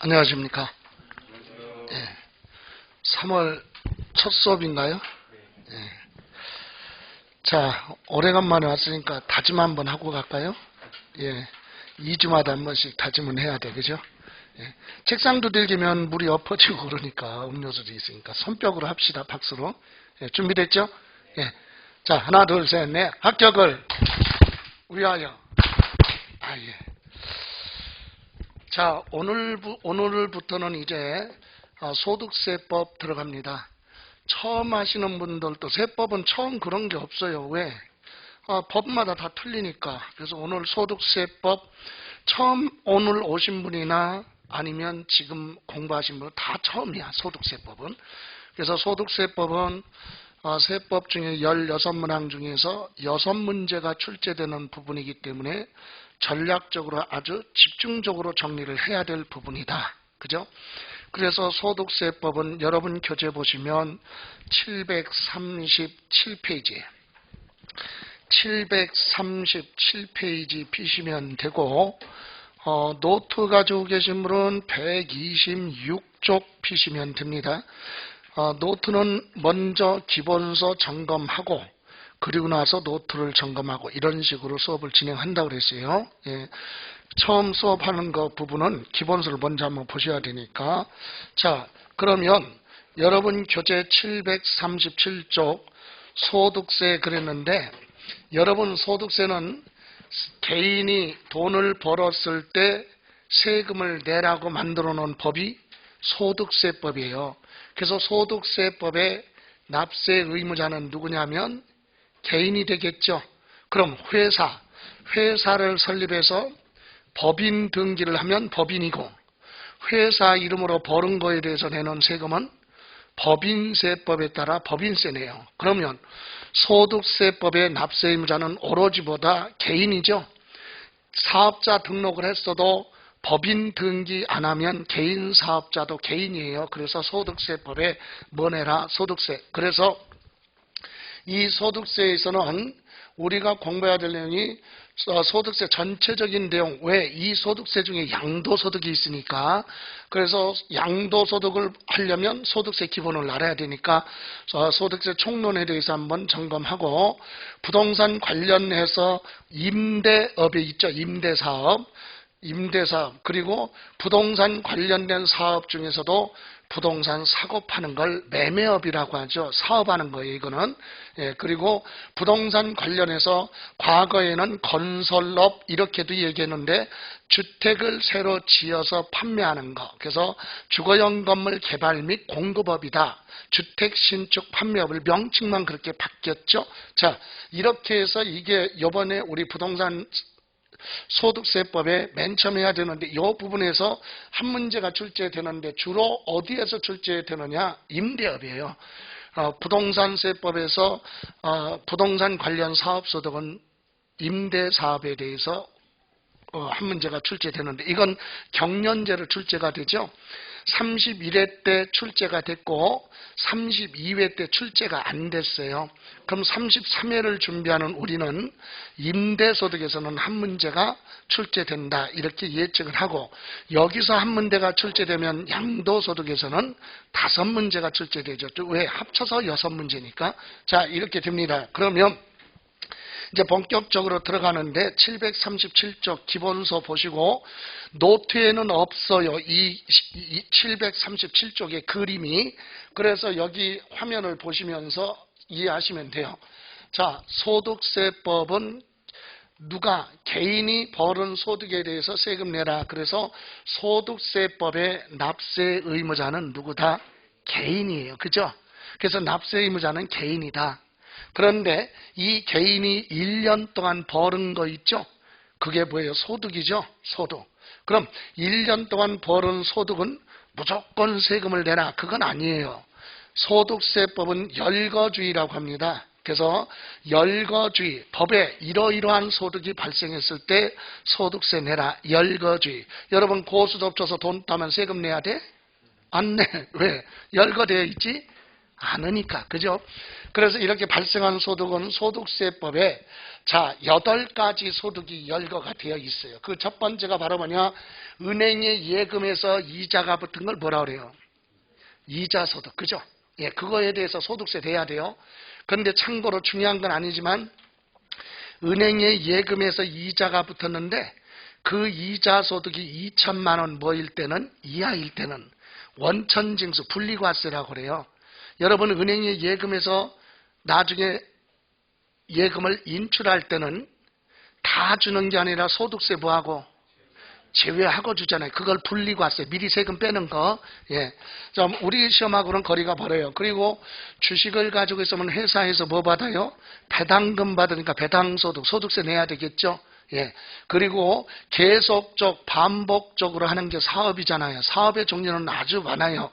안녕하십니까. 예, 3월 첫 수업인가요? 예. 자, 오래간만에 왔으니까 다짐 한번 하고 갈까요? 예, 2주마다 한 번씩 다짐은 해야 돼, 그죠? 예. 책상도 들기면 물이 엎어지고 그러니까 음료수도 있으니까 손뼉으로 합시다, 박수로. 예, 준비됐죠? 예. 자, 하나, 둘, 셋, 넷. 합격을 위하여. 아, 예. 자, 오늘부터는 이제 소득세법 들어갑니다. 처음 하시는 분들도 세법은 처음 그런 게 없어요. 왜? 법마다 다 틀리니까. 그래서 오늘 소득세법 처음 오늘 오신 분이나 아니면 지금 공부하신 분은 다 처음이야. 소득세법은. 그래서 소득세법은 세법 중에 16문항 중에서 6문제가 출제되는 부분이기 때문에 전략적으로 아주 집중적으로 정리를 해야 될 부분이다. 그죠? 그래서 소득세법은 여러분 교재 보시면 737페이지 737페이지 피시면 되고 노트 가지고 계신 분은 126쪽 피시면 됩니다. 노트는 먼저 기본서 점검하고 그리고 나서 노트를 점검하고 이런 식으로 수업을 진행한다고 그랬어요. 예. 처음 수업하는 거 부분은 기본서를 먼저 한번 보셔야 되니까. 자, 그러면 여러분 교재 737쪽 소득세 그랬는데 여러분 소득세는 개인이 돈을 벌었을 때 세금을 내라고 만들어 놓은 법이 소득세법이에요. 그래서 소득세법의 납세 의무자는 누구냐면 개인이 되겠죠. 그럼 회사를 설립해서 법인 등기를 하면 법인이고 회사 이름으로 벌은 거에 대해서 내는 세금은 법인세법에 따라 법인세네요. 그러면 소득세법의 납세 의무자는 오로지보다 개인이죠. 사업자 등록을 했어도 법인 등기 안 하면 개인 사업자도 개인이에요. 그래서 소득세법에 뭐 내라? 소득세. 그래서 이 소득세에서는 우리가 공부해야 될 내용이 소득세 전체적인 내용, 왜? 이 소득세 중에 양도소득이 있으니까. 그래서 양도소득을 하려면 소득세 기본을 알아야 되니까 소득세 총론에 대해서 한번 점검하고 부동산 관련해서 임대업에 있죠. 임대사업 그리고 부동산 관련된 사업 중에서도 부동산 사고 파는 걸 매매업이라고 하죠. 사업하는 거예요, 이거는. 예, 그리고 부동산 관련해서 과거에는 건설업 이렇게도 얘기했는데 주택을 새로 지어서 판매하는 거. 그래서 주거용 건물 개발 및 공급업이다. 주택 신축 판매업을 명칭만 그렇게 바뀌었죠. 자, 이렇게 해서 이게 이번에 우리 부동산 소득세법에 맨 처음 해야 되는데 이 부분에서 한 문제가 출제되는데 주로 어디에서 출제되느냐? 임대업이에요. 부동산세법에서 부동산 관련 사업소득은 임대사업에 대해서 한 문제가 출제되는데 이건 경년제로 출제가 되죠. 31회 때 출제가 됐고 32회 때 출제가 안 됐어요. 그럼 33회를 준비하는 우리는 임대소득에서는 한 문제가 출제된다 이렇게 예측을 하고 여기서 한 문제가 출제되면 양도소득에서는 5문제가 출제되죠. 왜? 합쳐서 6문제니까. 자, 이렇게 됩니다. 그러면 이제 본격적으로 들어가는데 737쪽 기본서 보시고 노트에는 없어요. 이 737쪽의 그림이. 그래서 여기 화면을 보시면서 이해하시면 돼요. 자, 소득세법은 누가 개인이 벌은 소득에 대해서 세금 내라. 그래서 소득세법의 납세 의무자는 누구다? 개인이에요. 그죠? 그래서 납세 의무자는 개인이다. 그런데 이 개인이 1년 동안 벌은 거 있죠? 그게 뭐예요? 소득이죠? 소득. 그럼 1년 동안 벌은 소득은 무조건 세금을 내라. 그건 아니에요. 소득세법은 열거주의라고 합니다. 그래서 열거주의, 법에 이러이러한 소득이 발생했을 때 소득세 내라. 열거주의. 여러분 고수도 없어서 돈 따면 세금 내야 돼? 안 내. 왜? 열거되어 있지? 않으니까. 그죠? 그래서 이렇게 발생한 소득은 소득세법에 자, 8가지 소득이 열거가 되어 있어요. 그 첫 번째가 바로 뭐냐? 은행의 예금에서 이자가 붙은 걸 뭐라 그래요? 이자소득. 그죠? 예, 그거에 대해서 소득세 내야 돼요. 그런데 참고로 중요한 건 아니지만 은행의 예금에서 이자가 붙었는데 그 이자 소득이 2천만 원 뭐일 때는 이하일 때는 원천징수 분리과세라고 그래요. 여러분 은행의 예금에서 나중에 예금을 인출할 때는 다 주는 게 아니라 소득세 뭐하고 제외하고 주잖아요. 그걸 분리과세, 미리 세금 빼는 거. 예. 좀 우리 시험하고는 거리가 멀어요. 그리고 주식을 가지고 있으면 회사에서 뭐 받아요? 배당금 받으니까 배당소득, 소득세 내야 되겠죠. 예. 그리고 계속적, 반복적으로 하는 게 사업이잖아요. 사업의 종류는 아주 많아요.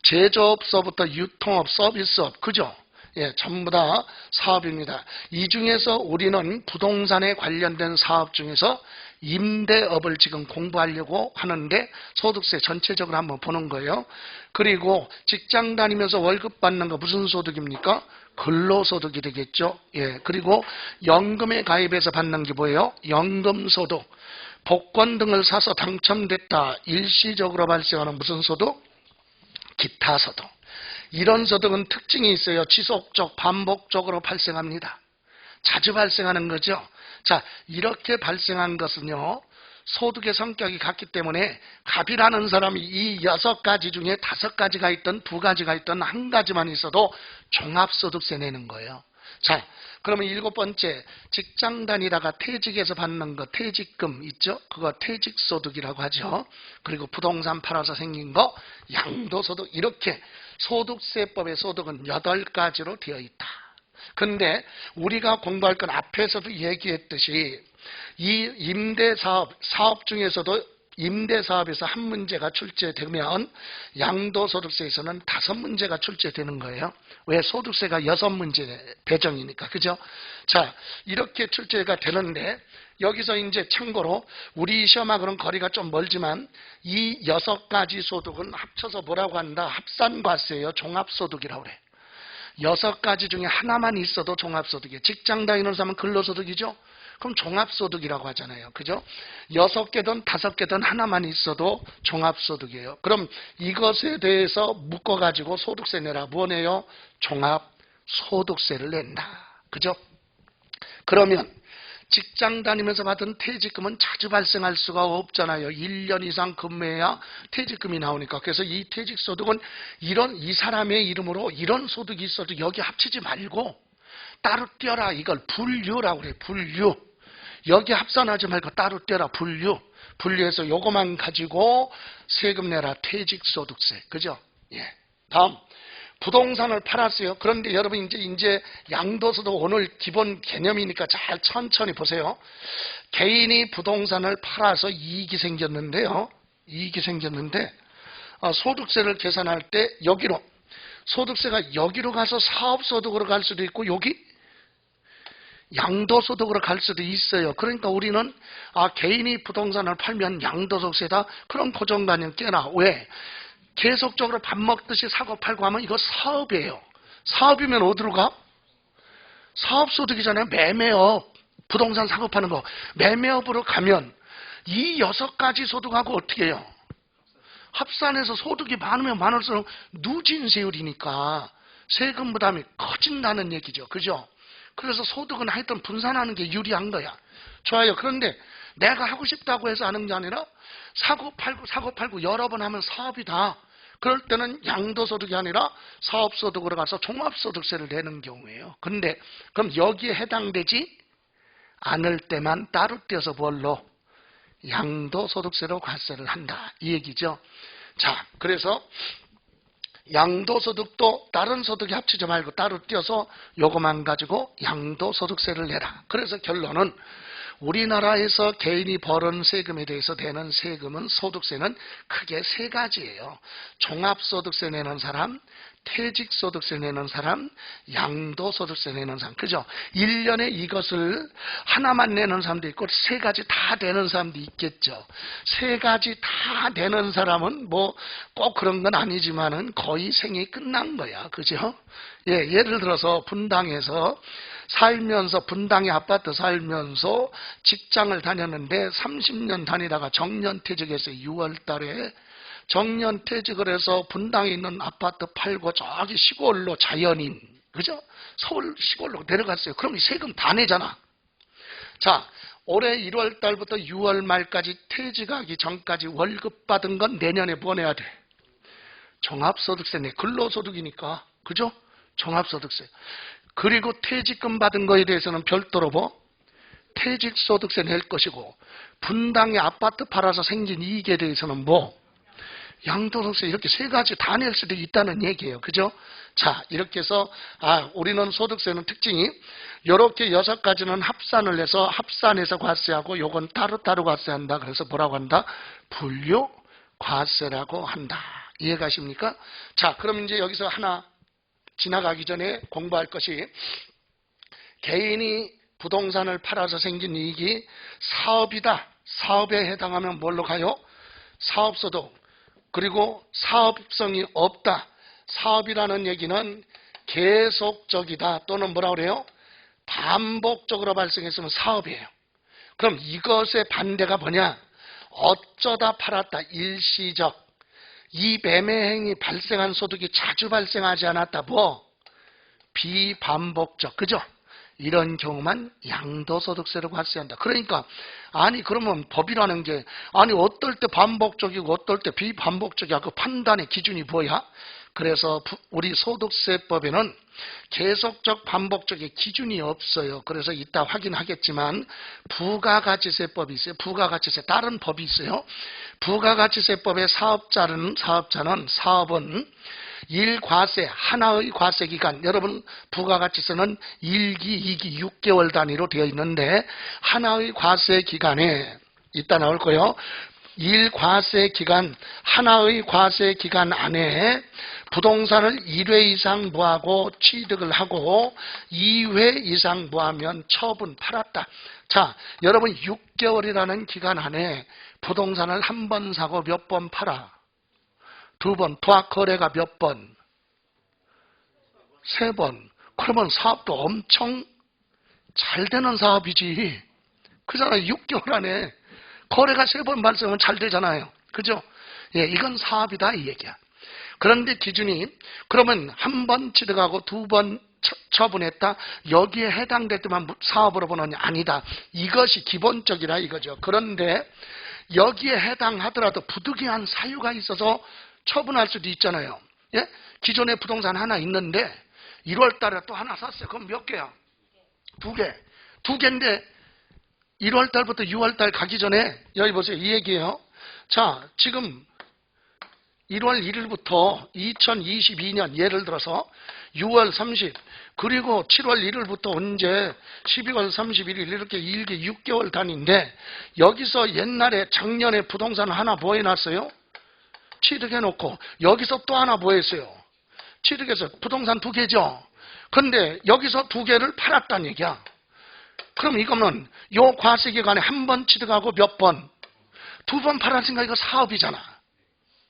제조업소부터 유통업, 서비스업, 그죠? 예, 전부 다 사업입니다. 이 중에서 우리는 부동산에 관련된 사업 중에서 임대업을 지금 공부하려고 하는데 소득세 전체적으로 한번 보는 거예요. 그리고 직장 다니면서 월급 받는 거 무슨 소득입니까? 근로소득이 되겠죠. 예, 그리고 연금에 가입해서 받는 게 뭐예요? 연금소득. 복권 등을 사서 당첨됐다. 일시적으로 발생하는 무슨 소득? 기타소득. 이런 소득은 특징이 있어요. 지속적, 반복적으로 발생합니다. 자주 발생하는 거죠. 자, 이렇게 발생한 것은요, 소득의 성격이 같기 때문에 갑이라는 사람이 이 6가지 중에 5가지가 있든 2가지가 있든 1가지만 있어도 종합소득세 내는 거예요. 자, 그러면 7번째, 직장 다니다가 퇴직해서 받는 거, 퇴직금 있죠? 그거 퇴직소득이라고 하죠. 그리고 부동산 팔아서 생긴 거, 양도소득. 이렇게 소득세법의 소득은 8가지로 되어 있다. 근데 우리가 공부할 건 앞에서도 얘기했듯이 이 임대사업, 사업 중에서도 임대사업에서 한 문제가 출제되면 양도소득세에서는 5문제가 출제되는 거예요. 왜? 소득세가 6문제 배정이니까. 그죠? 자, 이렇게 출제가 되는데 여기서 이제 참고로 우리 시험하고는 거리가 좀 멀지만 이 6가지 소득은 합쳐서 뭐라고 한다? 합산과세예요. 종합소득이라고 그래. 6가지 중에 하나만 있어도 종합소득이에요. 직장 다니는 사람은 근로소득이죠? 그럼 종합소득이라고 하잖아요. 그죠? 6개든 5개든 하나만 있어도 종합소득이에요. 그럼 이것에 대해서 묶어가지고 소득세 내라. 뭐 내요? 종합소득세를 낸다. 그죠? 그러면 직장 다니면서 받은 퇴직금은 자주 발생할 수가 없잖아요. 1년 이상 근무해야 퇴직금이 나오니까. 그래서 이 퇴직소득은 이 사람의 이름으로 이런 소득이 있어도 여기 합치지 말고 따로 떼어라. 이걸 분류라고 그래. 분류. 여기 합산하지 말고 따로 떼어라. 분류. 분류해서 요거만 가지고 세금 내라. 퇴직소득세. 그죠? 예. 다음. 부동산을 팔았어요. 그런데 여러분 이제 양도소득 오늘 기본 개념이니까 잘 천천히 보세요. 개인이 부동산을 팔아서 이익이 생겼는데요. 이익이 생겼는데 소득세를 계산할 때 여기로 소득세가 여기로 가서 사업소득으로 갈 수도 있고 여기 양도소득으로 갈 수도 있어요. 그러니까 우리는 개인이 부동산을 팔면 양도소득세다. 그럼 고정관념 깨나. 왜? 계속적으로 밥 먹듯이 사고 팔고 하면 이거 사업이에요. 사업이면 어디로 가? 사업소득이잖아요. 매매업. 부동산 사고 파는 거. 매매업으로 가면 이 6가지 소득하고 어떻게 해요? 합산해서 소득이 많으면 많을수록 누진세율이니까 세금 부담이 커진다는 얘기죠. 그죠? 그래서 소득은 하여튼 분산하는 게 유리한 거야. 좋아요. 그런데 내가 하고 싶다고 해서 하는 게 아니라 사고 팔고 여러 번 하면 사업이다. 그럴 때는 양도소득이 아니라 사업소득으로 가서 종합소득세를 내는 경우예요. 근데 그럼 여기에 해당되지 않을 때만 따로 떼어서 뭘로? 양도소득세로 과세를 한다. 이 얘기죠. 자, 그래서 양도소득도 다른 소득이 합치지 말고 따로 떼어서 요거만 가지고 양도소득세를 내라. 그래서 결론은 우리나라에서 개인이 벌은 세금에 대해서 내는 세금은 소득세는 크게 세 가지예요. 종합소득세 내는 사람, 퇴직소득세 내는 사람, 양도소득세 내는 사람. 그죠? 1년에 이것을 하나만 내는 사람도 있고 세 가지 다 내는 사람도 있겠죠. 세 가지 다 내는 사람은 뭐 꼭 그런 건 아니지만은 거의 생이 끝난 거야. 그죠? 예, 예를 들어서 분당에서 살면서 분당에 아파트 살면서 직장을 다녔는데 30년 다니다가 정년퇴직했어요. 6월 달에 정년퇴직을 해서 분당에 있는 아파트 팔고 저기 시골로 자연인, 그죠? 서울 시골로 내려갔어요. 그럼 이 세금 다 내잖아. 자, 올해 1월 달부터 6월 말까지 퇴직하기 전까지 월급 받은 건 내년에 뭐 내야 돼? 종합소득세 내. 근로소득이니까. 그죠? 종합소득세. 그리고 퇴직금 받은 거에 대해서는 별도로 뭐? 퇴직소득세 낼 것이고, 분당에 아파트 팔아서 생긴 이익에 대해서는 뭐? 양도소득세. 이렇게 세 가지 다 낼 수도 있다는 얘기예요. 그죠? 자, 이렇게 해서 우리는 소득세는 특징이 이렇게 6가지는 합산을 해서 합산해서 과세하고 요건 따로따로 과세한다. 그래서 뭐라고 한다? 분류 과세라고 한다. 이해가십니까? 자, 그럼 이제 여기서 하나 지나가기 전에 공부할 것이, 개인이 부동산을 팔아서 생긴 이익이 사업이다. 사업에 해당하면 뭘로 가요? 사업소득. 그리고 사업성이 없다. 사업이라는 얘기는 계속적이다. 또는 뭐라 그래요? 반복적으로 발생했으면 사업이에요. 그럼 이것의 반대가 뭐냐? 어쩌다 팔았다. 일시적. 이 매매 행위 발생한 소득이 자주 발생하지 않았다. 뭐? 비반복적. 그죠? 이런 경우만 양도소득세로 과세한다. 그러니까 그러면 법이라는 게 어떨 때 반복적이고 어떨 때 비반복적이야. 그 판단의 기준이 뭐야? 그래서 우리 소득세법에는 계속적 반복적의 기준이 없어요. 그래서 이따 확인하겠지만 부가가치세법이 있어요. 부가가치세 다른 법이 있어요. 부가가치세법의 사업자는 사업은 일과세, 하나의 과세기간, 여러분 부가가치세는 1기, 2기, 6개월 단위로 되어 있는데 하나의 과세기간에 이따 나올 거예요. 일과세기간, 하나의 과세기간 안에 부동산을 1회 이상 무하고 취득을 하고 2회 이상 무하면 처분 팔았다. 자, 여러분 6개월이라는 기간 안에 부동산을 한 번 사고 몇 번 팔아? 2번. 도합 거래가 몇 번? 3번. 그러면 사업도 엄청 잘 되는 사업이지. 그잖아요. 6개월 안에 거래가 3번 발생하면 잘 되잖아요. 그죠? 예, 이건 사업이다 이 얘기야. 그런데 기준이 그러면 한 번 취득하고 2번 처분했다. 여기에 해당될 때만 사업으로 보느냐? 아니다. 이것이 기본적이라 이거죠. 그런데 여기에 해당하더라도 부득이한 사유가 있어서 처분할 수도 있잖아요. 예? 기존에 부동산 하나 있는데 1월 달에 또 하나 샀어요. 그럼 몇 개야? 2개. 2개인데 1월 달부터 6월 달 가기 전에 여기 보세요. 이 얘기예요. 자, 지금 1월 1일부터 2022년 예를 들어서 6월 30 그리고 7월 1일부터 언제 12월 31일 이렇게 일기 6개월 단위인데 여기서 옛날에 작년에 부동산 하나 뭐 해놨어요? 취득해놓고 여기서 또 하나 뭐 했어요? 취득해서 부동산 2개죠. 그런데 여기서 2개를 팔았다는 얘기야. 그럼 이거는 요 과세기간에 한 번 취득하고 몇 번? 2번 팔았으니까 이거 사업이잖아.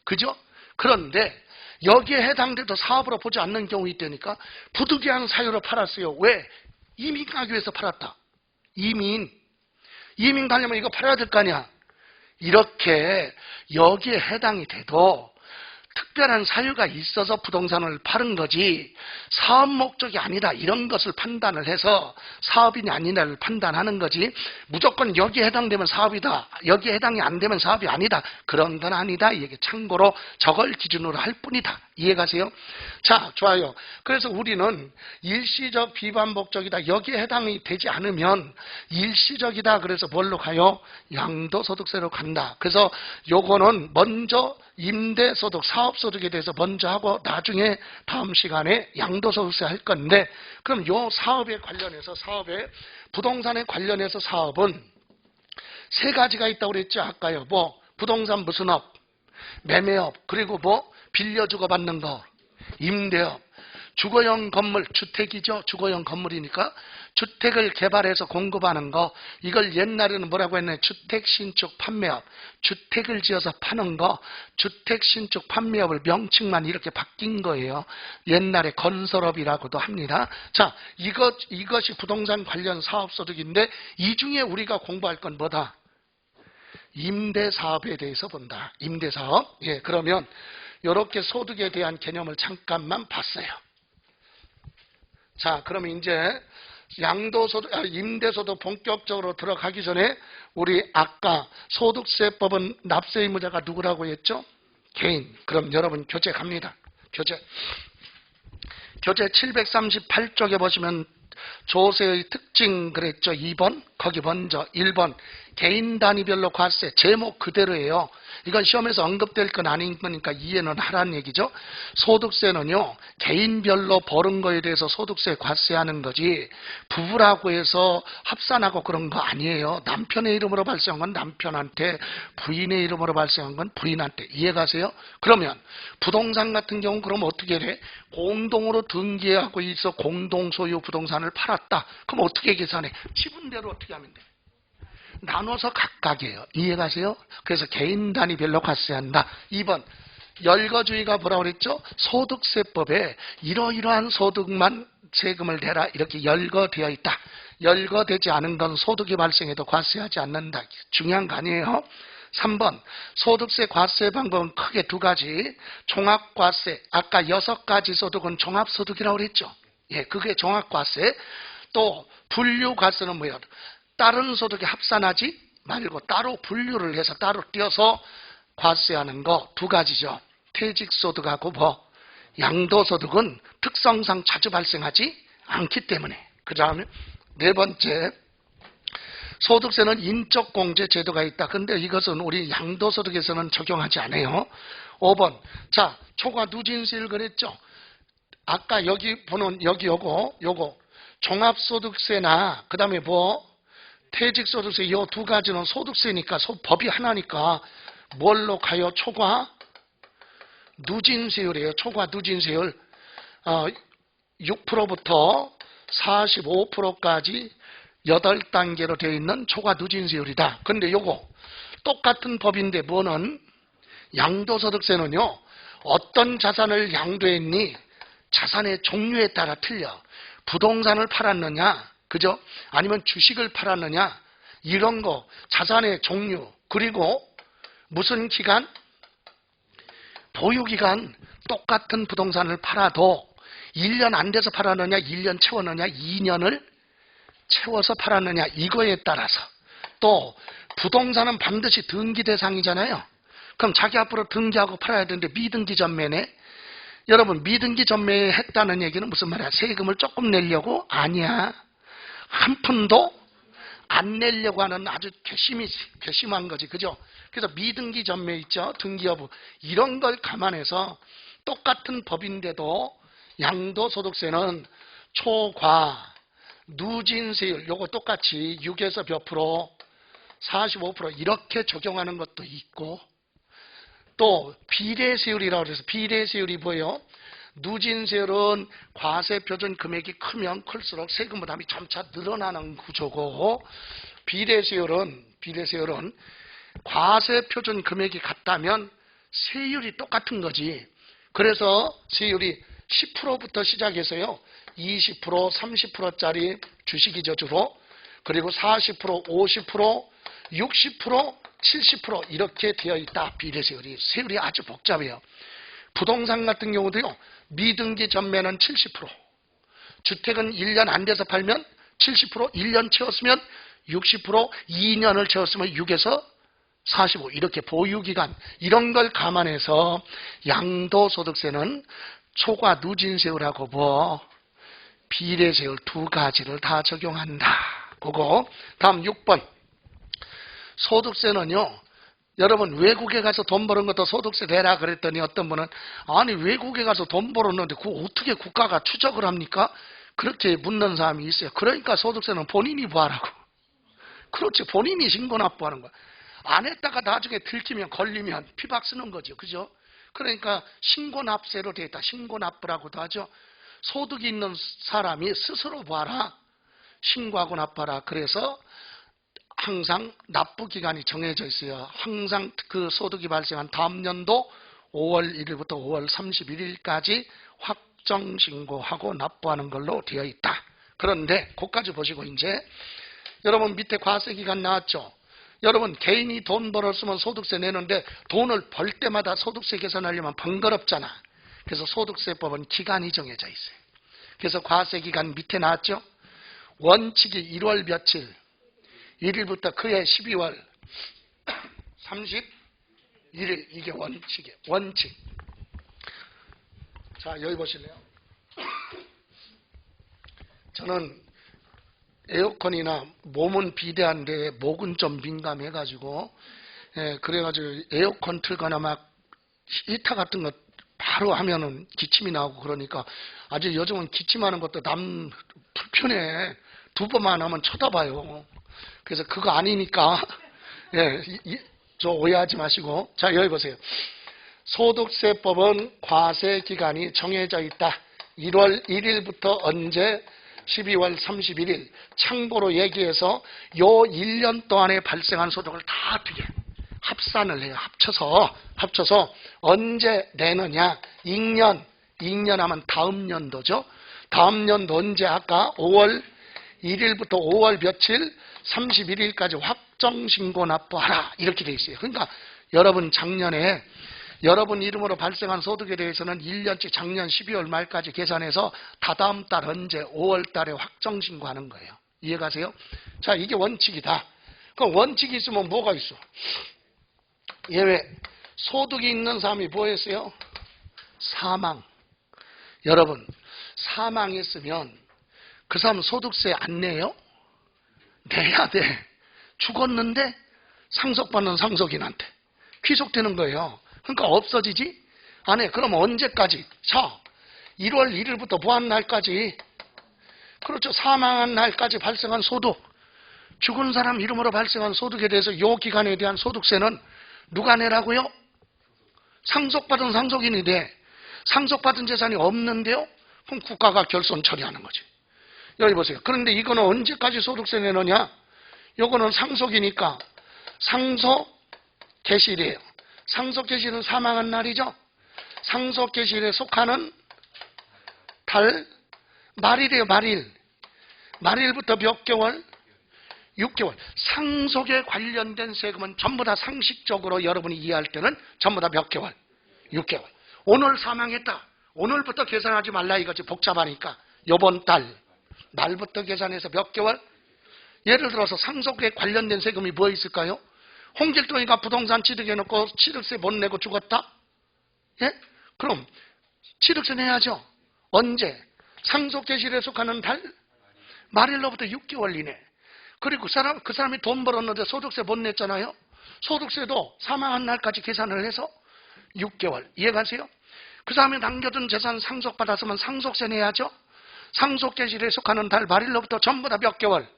그죠? 그런데 여기에 해당돼도 사업으로 보지 않는 경우 있다니까 부득이한 사유로 팔았어요. 왜? 이민 가기 위해서 팔았다. 이민 가려면 이거 팔아야 될 거 아니야. 이렇게 여기에 해당이 돼도 특별한 사유가 있어서 부동산을 파는 거지 사업 목적이 아니다 이런 것을 판단을 해서 사업이냐 아니냐를 판단하는 거지 무조건 여기에 해당되면 사업이다 여기에 해당이 안 되면 사업이 아니다 그런 건 아니다 이게 참고로 저걸 기준으로 할 뿐이다. 이해가세요? 자, 좋아요. 그래서 우리는 일시적 비반복적이다 여기에 해당이 되지 않으면 일시적이다 그래서 뭘로 가요? 양도소득세로 간다. 그래서 요거는 먼저 임대소득, 사업소득에 대해서 먼저 하고 나중에 다음 시간에 양도소득세 할 건데 그럼 요 사업에 관련해서 부동산에 관련해서 사업은 세 가지가 있다고 그랬죠. 아까요. 뭐 부동산 무슨 업, 매매업, 그리고 뭐 빌려 주고 받는 거, 임대업, 주거용 건물, 주택이죠. 주거용 건물이니까 주택을 개발해서 공급하는 거, 이걸 옛날에는 뭐라고 했나요? 주택 신축 판매업, 주택을 지어서 파는 거, 주택 신축 판매업을 명칭만 이렇게 바뀐 거예요. 옛날에 건설업이라고도 합니다. 자, 이것이 부동산 관련 사업소득인데 이 중에 우리가 공부할 건 뭐다? 임대사업에 대해서 본다. 임대사업. 예, 그러면 이렇게 소득에 대한 개념을 잠깐만 봤어요. 자, 그러면 이제 임대소득 본격적으로 들어가기 전에 우리 아까 소득세법은 납세 의무자가 누구라고 했죠? 개인. 그럼 여러분 교재 갑니다. 교재 738쪽에 보시면 조세의 특징 그랬죠. 2번 거기 먼저 1번 개인 단위별로 과세 제목 그대로예요. 이건 시험에서 언급될 건 아닌 거니까 이해는 하라는 얘기죠. 소득세는요 개인별로 벌은 거에 대해서 소득세 과세하는 거지 부부라고 해서 합산하고 그런 거 아니에요. 남편의 이름으로 발생한 건 남편한테, 부인의 이름으로 발생한 건 부인한테. 이해가세요? 그러면 부동산 같은 경우는 그럼 어떻게 돼? 공동으로 등기하고 있어 공동 소유 부동산을 팔았다. 그럼 어떻게 계산해? 지분대로 어떻게 하면 돼? 나눠서 각각이에요. 이해가세요? 그래서 개인 단위별로 과세한다. 2번 열거주의가 뭐라고 그랬죠? 소득세법에 이러이러한 소득만 세금을 대라 이렇게 열거되어 있다. 열거되지 않은 건 소득이 발생해도 과세하지 않는다. 중요한 거 아니에요? 3번 소득세 과세 방법은 크게 두 가지. 종합과세, 아까 6가지 소득은 종합소득이라고 그랬죠. 예, 그게 종합과세. 또 분류과세는 뭐예요? 다른 소득에 합산하지 말고 따로 분류를 해서 따로 떼어서 과세하는 거 두 가지죠. 퇴직소득하고 뭐 양도소득은 특성상 자주 발생하지 않기 때문에. 그 다음에 네 번째 소득세는 인적공제 제도가 있다. 근데 이것은 우리 양도소득에서는 적용하지 않아요. 5번 자 초과 누진세율 그랬죠. 아까 여기 보는 여기 요거 종합소득세나 그 다음에 뭐 퇴직소득세 이 두 가지는 소득세니까 법이 하나니까 뭘로 가요? 초과 누진세율이에요. 초과 누진세율 6%부터 45%까지 8단계로 되어 있는 초과 누진세율이다. 근데 요거 똑같은 법인데 뭐는 양도소득세는요. 어떤 자산을 양도했니? 자산의 종류에 따라 틀려. 부동산을 팔았느냐? 그죠? 아니면 주식을 팔았느냐? 이런 거, 자산의 종류, 그리고 무슨 기간? 보유기간, 똑같은 부동산을 팔아도 1년 안 돼서 팔았느냐, 1년 채웠느냐, 2년을 채워서 팔았느냐, 이거에 따라서. 또 부동산은 반드시 등기 대상이잖아요. 그럼 자기 앞으로 등기하고 팔아야 되는데 미등기 전매네. 여러분 미등기 전매 했다는 얘기는 무슨 말이야? 세금을 조금 내려고? 아니야. 한 푼도 안 내려고 하는 아주 괘씸한 거지. 그죠? 그래서 미등기 전매 있죠? 등기 여부. 이런 걸 감안해서 똑같은 법인데도 양도소득세는 초과, 누진세율 요거 똑같이 6에서 몇 프로, 45% 이렇게 적용하는 것도 있고 또 비례세율이라고 해서 비례세율이 뭐예요? 누진세율은 과세표준 금액이 크면 클수록 세금 부담이 점차 늘어나는 구조고 비례세율은 과세표준 금액이 같다면 세율이 똑같은 거지. 그래서 세율이 10%부터 시작해서요 20%, 30%짜리 주식이죠 주로. 그리고 40%, 50%, 60%, 70% 이렇게 되어 있다. 비례세율이. 세율이 아주 복잡해요. 부동산 같은 경우도요. 미등기 전매는 70%. 주택은 1년 안 돼서 팔면 70%, 1년 채웠으면 60%, 2년을 채웠으면 6에서 45 이렇게 보유기간 이런 걸 감안해서 양도소득세는 초과 누진세율하고 뭐 비례세율 두 가지를 다 적용한다. 그거 다음 6번 소득세는요. 여러분 외국에 가서 돈 버는 것도 소득세 내라 그랬더니 어떤 분은 아니 외국에 가서 돈 벌었는데 그거 어떻게 국가가 추적을 합니까? 그렇게 묻는 사람이 있어요. 그러니까 소득세는 본인이 부하라고. 그렇지. 본인이 신고 납부하는 거야. 안 했다가 나중에 들키면 걸리면 피박 쓰는 거죠. 그죠? 그러니까 신고납세로 되어 있다. 신고납부라고도 하죠. 소득이 있는 사람이 스스로 봐라. 신고하고 납부하라. 그래서 항상 납부 기간이 정해져 있어요. 항상 그 소득이 발생한 다음 연도 5월 1일부터 5월 31일까지 확정 신고하고 납부하는 걸로 되어 있다. 그런데 그까지 보시고 이제 여러분 밑에 과세 기간 나왔죠. 여러분 개인이 돈 벌었으면 소득세 내는데 돈을 벌 때마다 소득세 계산하려면 번거롭잖아. 그래서 소득세법은 기간이 정해져 있어요. 그래서 과세 기간 밑에 나왔죠. 원칙이 1월 며칠 1일부터 그해 12월 31일 이게 원칙이에요. 원칙. 자 여기 보실래요? 저는 에어컨이나 몸은 비대한데 목은 좀 민감해가지고 그래가지고 에어컨 틀거나 막 히터 같은 거 바로 하면은 기침이 나오고 그러니까 아주 요즘은 기침하는 것도 남 불편해. 두 번만 하면 쳐다봐요. 그래서 그거 아니니까 저 오해하지 마시고 자 여기 보세요. 소득세법은 과세 기간이 정해져 있다. 1월 1일부터 언제 12월 31일 참고로 얘기해서 요 1년 동안에 발생한 소득을 다 어떻게 합산을 해요. 합쳐서 언제 내느냐. 익년 하면 다음 연도죠. 다음 연도 언제 아까 5월 1일부터 5월 며칠 31일까지 확정신고 납부하라 이렇게 돼 있어요. 그러니까 여러분 작년에 여러분 이름으로 발생한 소득에 대해서는 1년치 작년 12월 말까지 계산해서 다다음 달 언제 5월 달에 확정신고하는 거예요. 이해가세요? 자 이게 원칙이다. 그럼 원칙이 있으면 뭐가 있어? 예외. 소득이 있는 사람이 뭐 했어요? 사망. 여러분 사망했으면 그 사람 소득세 안 내요? 내야 돼. 죽었는데 상속받는 상속인한테 귀속되는 거예요. 그러니까 없어지지? 안 해. 그럼 언제까지? 자, 1월 1일부터 뭐한 날까지? 그렇죠. 사망한 날까지 발생한 소득. 죽은 사람 이름으로 발생한 소득에 대해서 요 기간에 대한 소득세는 누가 내라고요? 상속받은 상속인이 돼. 상속받은 재산이 없는데요? 그럼 국가가 결손 처리하는 거지. 여기 보세요. 그런데 이거는 언제까지 소득세 내느냐? 요거는 상속이니까 상속 개시일이에요. 상속 개시일은 사망한 날이죠. 상속 개시일에 속하는 달 말일이에요. 말일부터 몇 개월? 6개월. 상속에 관련된 세금은 전부 다 상식적으로 여러분이 이해할 때는 전부 다 몇 개월? 6개월. 오늘 사망했다. 오늘부터 계산하지 말라 이거지. 복잡하니까. 요번 달 말부터 계산해서 몇 개월? 예를 들어서 상속에 관련된 세금이 뭐 있을까요? 홍길동이가 부동산 취득해놓고 취득세 못 내고 죽었다? 예? 그럼 취득세 내야죠. 언제? 상속 개시일에 속하는 달? 말일로부터 6개월 이내. 그리고 그 사람이 돈 벌었는데 소득세 못 냈잖아요. 소득세도 사망한 날까지 계산을 해서 6개월. 이해가세요? 그 사람이 남겨둔 재산 상속받았으면 상속세 내야죠. 상속 개시일에 속하는 달 말일로부터 전부 다 몇 개월?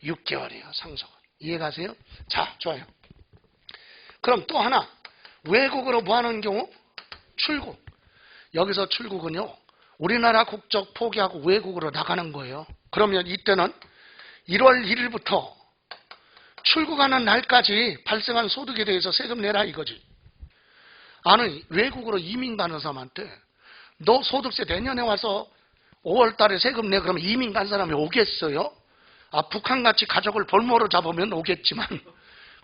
6개월이에요. 상속. 이해가세요? 자, 좋아요. 그럼 또 하나. 외국으로 뭐 하는 경우? 출국. 여기서 출국은요. 우리나라 국적 포기하고 외국으로 나가는 거예요. 그러면 이때는 1월 1일부터 출국하는 날까지 발생한 소득에 대해서 세금 내라 이거지. 아니 외국으로 이민 가는 사람한테 너 소득세 내년에 와서 5월 달에 세금 내 그러면 이민 간 사람이 오겠어요? 아 북한같이 가족을 볼모로 잡으면 오겠지만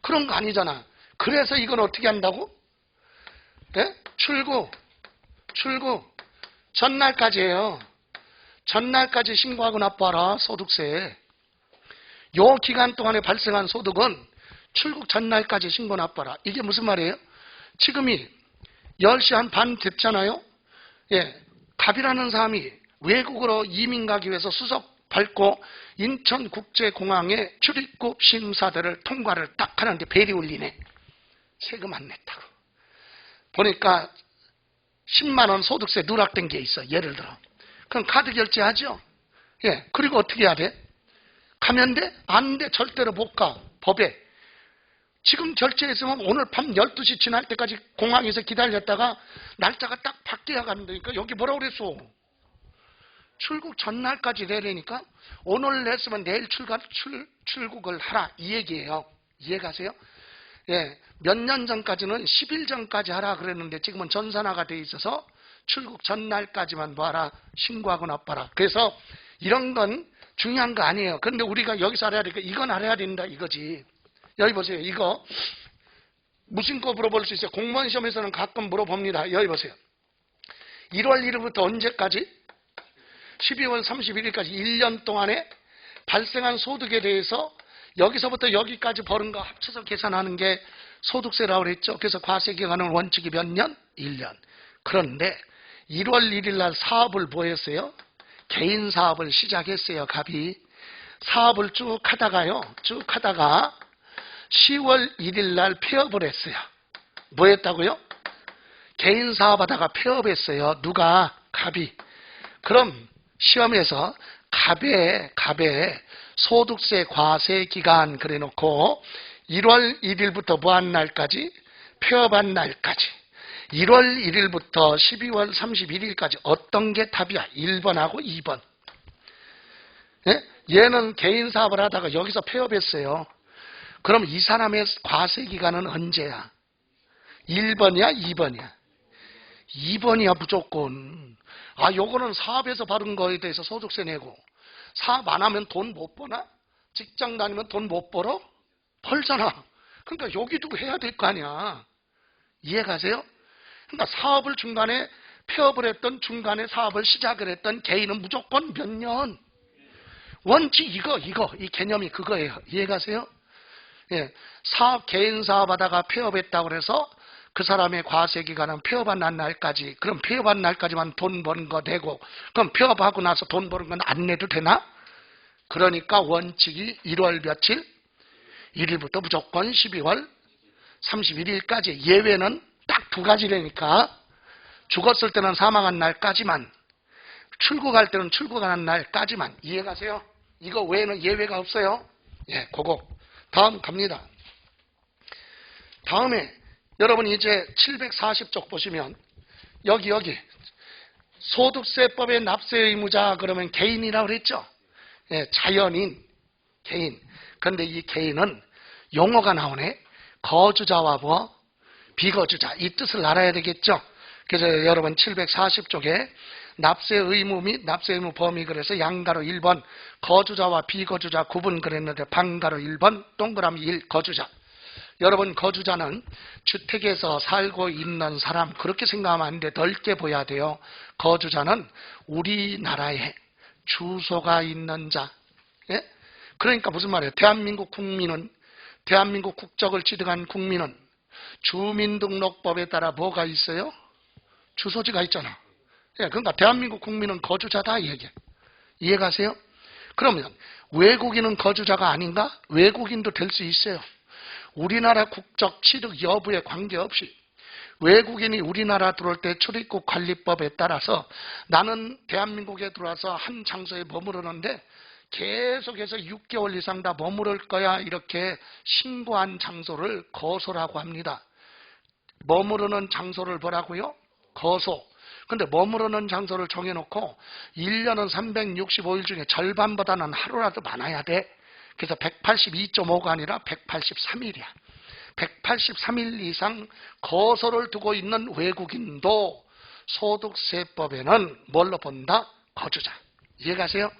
그런 거 아니잖아. 그래서 이건 어떻게 한다고? 네? 출국 전날까지예요. 전날까지 신고하고 납부하라 소득세. 요 기간 동안에 발생한 소득은 출국 전날까지 신고 납부하라. 이게 무슨 말이에요? 지금이 10시 한 반 됐잖아요. 예, 갑이라는 사람이 외국으로 이민 가기 위해서 수석 밟고 인천국제공항에 출입국 심사대를 통과를 딱 하는데 벨이 울리네. 세금 안 냈다고. 보니까 10만 원 소득세 누락된 게 있어. 예를 들어. 그럼 카드 결제하죠. 예, 그리고 어떻게 해야 돼? 가면 돼? 안 돼. 절대로 못 가. 법에. 지금 결제했으면 오늘 밤 12시 지날 때까지 공항에서 기다렸다가 날짜가 딱 바뀌어야 간다니까. 여기 뭐라고 그랬어? 출국 전날까지 내려니까 오늘 냈으면 내일 출국을 하라 이 얘기예요. 이해가세요? 예, 몇 년 전까지는 10일 전까지 하라 그랬는데 지금은 전산화가 돼 있어서 출국 전날까지만 봐라. 신고하고 나빠라. 그래서 이런 건 중요한 거 아니에요. 그런데 우리가 여기서 알아야 되니까 이건 알아야 된다 이거지. 여기 보세요. 이거 무심코 물어볼 수 있어요. 공무원 시험에서는 가끔 물어봅니다. 여기 보세요. 1월 1일부터 언제까지? 12월 31일까지 1년 동안에 발생한 소득에 대해서 여기서부터 여기까지 버는 거 합쳐서 계산하는 게 소득세라고 그랬죠. 그래서 과세기간은 원칙이 몇 년? 1년. 그런데 1월 1일 날 사업을 뭐 했어요? 개인 사업을 시작했어요. 갑이. 사업을 쭉 하다가요. 쭉 하다가 10월 1일 날 폐업을 했어요. 뭐 했다고요? 개인 사업하다가 폐업했어요. 누가? 갑이. 그럼 시험에서 갑에 소득세 과세 기간 그래 놓고 1월 1일부터 뭐한 날까지? 폐업한 날까지. 1월 1일부터 12월 31일까지 어떤 게 답이야? 1번하고 2번. 예? 얘는 개인 사업을 하다가 여기서 폐업했어요. 그럼 이 사람의 과세 기간은 언제야? 1번이야? 2번이야? 2번이야 무조건. 아, 요거는 사업에서 받은 거에 대해서 소득세 내고 사업 안 하면 돈 못 버나? 직장 다니면 돈 못 벌어? 벌잖아. 그러니까 여기도 해야 될 거 아니야. 이해가세요? 그러니까 사업을 중간에 폐업을 했던 중간에 사업을 시작을 했던 개인은 무조건 몇 년? 원칙 이 개념이 그거예요. 이해가세요? 예, 개인 사업하다가 폐업했다고 그래서 그 사람의 과세기간은 폐업한 날까지. 그럼 폐업한 날까지만 돈 버는 거 내고 그럼 폐업하고 나서 돈 버는 건 안 내도 되나? 그러니까 원칙이 1월 며칠? 1일부터 무조건 12월 31일까지. 예외는 딱 두 가지라니까. 죽었을 때는 사망한 날까지만, 출국할 때는 출국한 날까지만. 이해가세요? 이거 외에는 예외가 없어요. 예, 그거. 다음 갑니다. 다음에 여러분 이제 740쪽 보시면 여기 소득세법의 납세 의무자 그러면 개인이라고 그랬죠. 예, 자연인, 개인. 그런데 이 개인은 용어가 나오네. 거주자와 뭐 비거주자 이 뜻을 알아야 되겠죠. 그래서 여러분 740쪽에 납세 의무 및 납세 의무 범위 그래서 양가로 1번 거주자와 비거주자 구분 그랬는데 반가로 1번 동그라미 1 거주자. 여러분 거주자는 주택에서 살고 있는 사람 그렇게 생각하면 안 돼. 넓게 보여야 돼요. 거주자는 우리나라에 주소가 있는 자. 예? 그러니까 무슨 말이에요? 대한민국 국민은 대한민국 국적을 취득한 국민은 주민등록법에 따라 뭐가 있어요? 주소지가 있잖아. 예, 그러니까 대한민국 국민은 거주자다 이 얘기예요. 이해가세요? 그러면 외국인은 거주자가 아닌가? 외국인도 될 수 있어요. 우리나라 국적 취득 여부에 관계없이 외국인이 우리나라 들어올 때 출입국 관리법에 따라서 나는 대한민국에 들어와서 한 장소에 머무르는데 계속해서 6개월 이상 다 머무를 거야 이렇게 신고한 장소를 거소라고 합니다. 머무르는 장소를 뭐라고요? 거소. 근데 머무르는 장소를 정해놓고 1년은 365일 중에 절반보다는 하루라도 많아야 돼. 그래서 182.5가 아니라 183일이야. 183일 이상 거소를 두고 있는 외국인도 소득세법에는 뭘로 본다? 거주자. 이해가세요?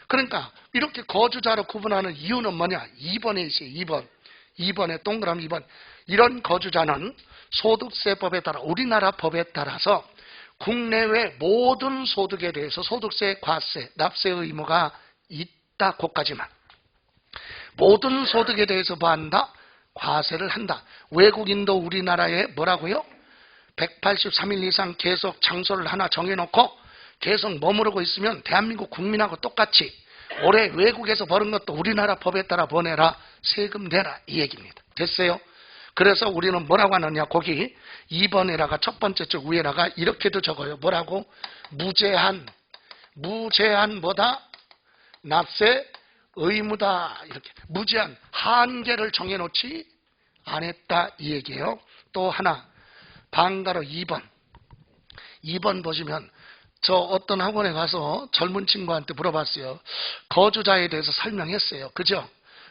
그러니까 이렇게 거주자로 구분하는 이유는 뭐냐? 2번에 있어요. 2번에 동그라미 2번. 이런 거주자는 소득세법에 따라 우리나라 법에 따라서 국내외 모든 소득에 대해서 소득세, 과세, 납세 의무가 있다. 그까지만. 모든 소득에 대해서 뭐 한다? 과세를 한다. 외국인도 우리나라에 뭐라고요? 183일 이상 계속 장소를 하나 정해놓고 계속 머무르고 있으면 대한민국 국민하고 똑같이 올해 외국에서 버는 것도 우리나라 법에 따라 보내라. 세금 내라. 이 얘기입니다. 됐어요? 그래서 우리는 뭐라고 하느냐. 거기 2번에다가 첫 번째 줄 위에다가 이렇게도 적어요. 뭐라고? 무제한 뭐다? 납세 의무다. 이렇게 무제한 한계를 정해놓지 않았다 이 얘기예요. 또 하나 방가로 2번. 2번 보시면 저 어떤 학원에 가서 젊은 친구한테 물어봤어요. 거주자에 대해서 설명했어요. 그죠?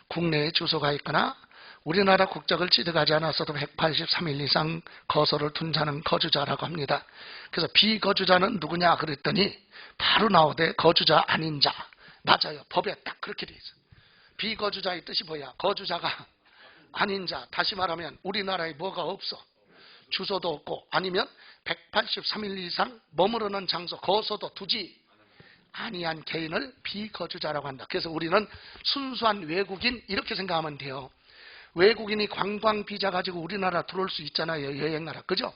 국내에 주소가 있거나 우리나라 국적을 취득하지 않았어도 183일 이상 거소를 둔 자는 거주자라고 합니다. 그래서 비거주자는 누구냐 그랬더니 바로 나오대. 거주자 아닌 자. 맞아요. 법에 딱 그렇게 돼 있어요. 비거주자의 뜻이 뭐야? 거주자가 아닌 자. 다시 말하면 우리나라에 뭐가 없어. 주소도 없고 아니면 183일 이상 머무르는 장소, 거소도 두지 아니한 개인을 비거주자라고 한다. 그래서 우리는 순수한 외국인 이렇게 생각하면 돼요. 외국인이 관광 비자 가지고 우리나라 들어올 수 있잖아요. 여행 나라. 그죠?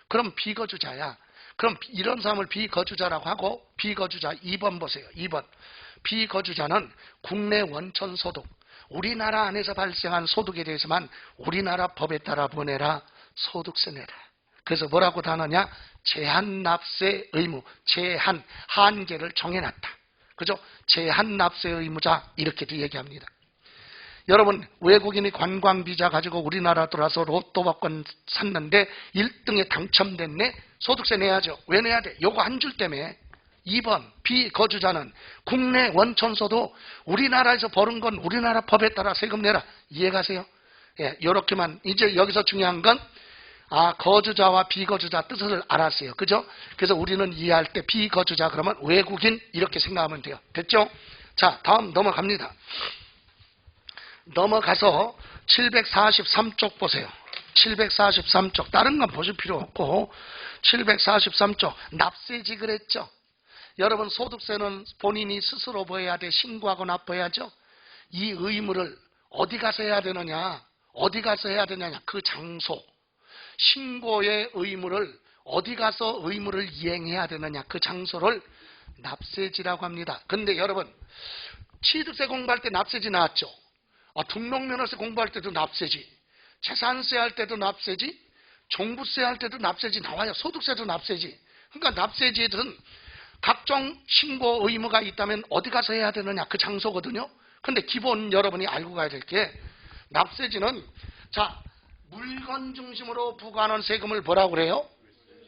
그럼 비거주자야. 그럼 이런 사람을 비거주자라고 하고 비거주자 2번 보세요. 2번. 비거주자는 국내 원천 소득. 우리나라 안에서 발생한 소득에 대해서만 우리나라 법에 따라 보내라. 소득세 내라. 그래서 뭐라고 단어냐? 제한 납세 의무. 제한, 한계를 정해놨다. 그죠? 제한 납세 의무자 이렇게도 얘기합니다. 여러분 외국인이 관광 비자 가지고 우리나라 들어와서 로또 복권 샀는데 1등에 당첨됐네. 소득세 내야죠. 왜 내야 돼? 요거 한 줄 때문에. 2번 비거주자는 국내 원천소득 우리나라에서 벌은 건 우리나라 법에 따라 세금 내라. 이해가세요? 예, 요렇게만. 이제 여기서 중요한 건 거주자와 비거주자 뜻을 알았어요. 그죠? 그래서 우리는 이해할 때 비거주자 그러면 외국인 이렇게 생각하면 돼요. 됐죠? 자, 다음 넘어갑니다. 넘어가서 743쪽 보세요. 743쪽. 다른 건 보실 필요 없고 743쪽. 납세지 그랬죠? 여러분 소득세는 본인이 스스로 보여야 돼. 신고하고 납부해야죠. 이 의무를 어디 가서 해야 되느냐? 어디 가서 해야 되느냐? 그 장소. 신고의 의무를 어디 가서 의무를 이행해야 되느냐? 그 장소를 납세지라고 합니다. 근데 여러분 취득세 공부할 때 납세지 나왔죠? 등록면허세 공부할 때도 납세지, 재산세 할 때도 납세지, 종부세 할 때도 납세지 나와요. 소득세도 납세지. 그러니까 납세지든 각종 신고 의무가 있다면 어디 가서 해야 되느냐? 그 장소거든요. 근데 기본 여러분이 알고 가야 될 게 납세지는 물건 중심으로 부과하는 세금을 뭐라고 그래요?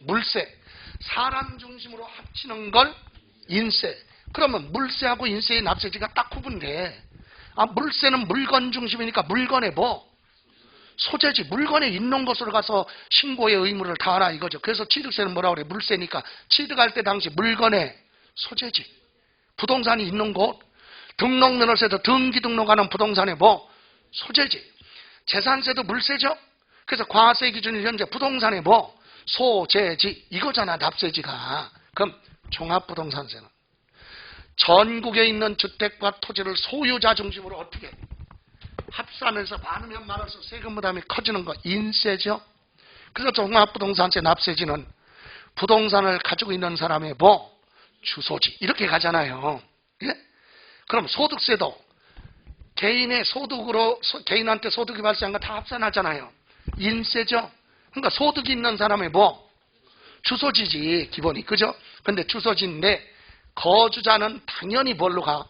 물세. 사람 중심으로 합치는 걸 인세. 그러면 물세하고 인세의 납세지가 딱 구분돼. 물세는 물건 중심이니까 물건의 뭐? 소재지. 물건에 있는 것으로 가서 신고의 의무를 다하라 이거죠. 그래서 취득세는 뭐라고 그래? 물세니까 취득할 때 당시 물건의 소재지. 부동산이 있는 곳. 등록면허세도 등기 등록하는 부동산의 뭐? 소재지. 재산세도 물세죠. 그래서 과세 기준이 현재 부동산의 뭐? 소재지. 이거잖아 납세지가. 그럼 종합부동산세는 전국에 있는 주택과 토지를 소유자 중심으로 어떻게 합산해서 많으면 많을수록 세금 부담이 커지는 거 인세죠. 그래서 종합부동산세 납세지는 부동산을 가지고 있는 사람의 뭐? 주소지. 이렇게 가잖아요. 예? 그럼 소득세도 개인의 소득으로 개인한테 소득이 발생한 거 다 합산하잖아요. 인세죠. 그러니까 소득이 있는 사람의 뭐? 주소지지 기본이. 그죠? 근데 주소지인데 거주자는 당연히 뭘로 가?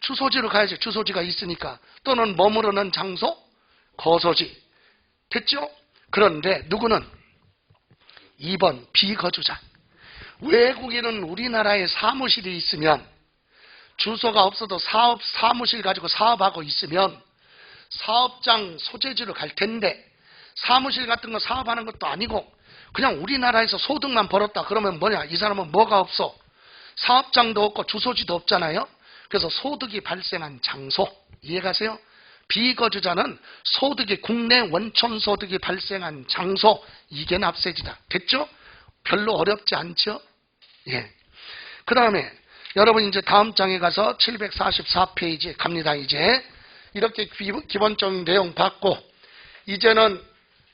주소지로 가야지. 주소지가 있으니까. 또는 머무르는 장소? 거소지. 됐죠? 그런데 누구는? 2번 비거주자. 외국인은 우리나라에 사무실이 있으면 주소가 없어도 사무실 가지고 사업하고 있으면 사업장 소재지로 갈 텐데 사무실 같은 거 사업하는 것도 아니고 그냥 우리나라에서 소득만 벌었다 그러면 뭐냐? 이 사람은 뭐가 없어? 사업장도 없고 주소지도 없잖아요. 그래서 소득이 발생한 장소. 이해가세요? 비거주자는 소득이 국내 원천 소득이 발생한 장소. 이게 납세지다. 됐죠? 별로 어렵지 않죠? 예. 그 다음에 여러분 이제 다음 장에 가서 744페이지 갑니다. 이제 이렇게 기본적인 내용 받고 이제는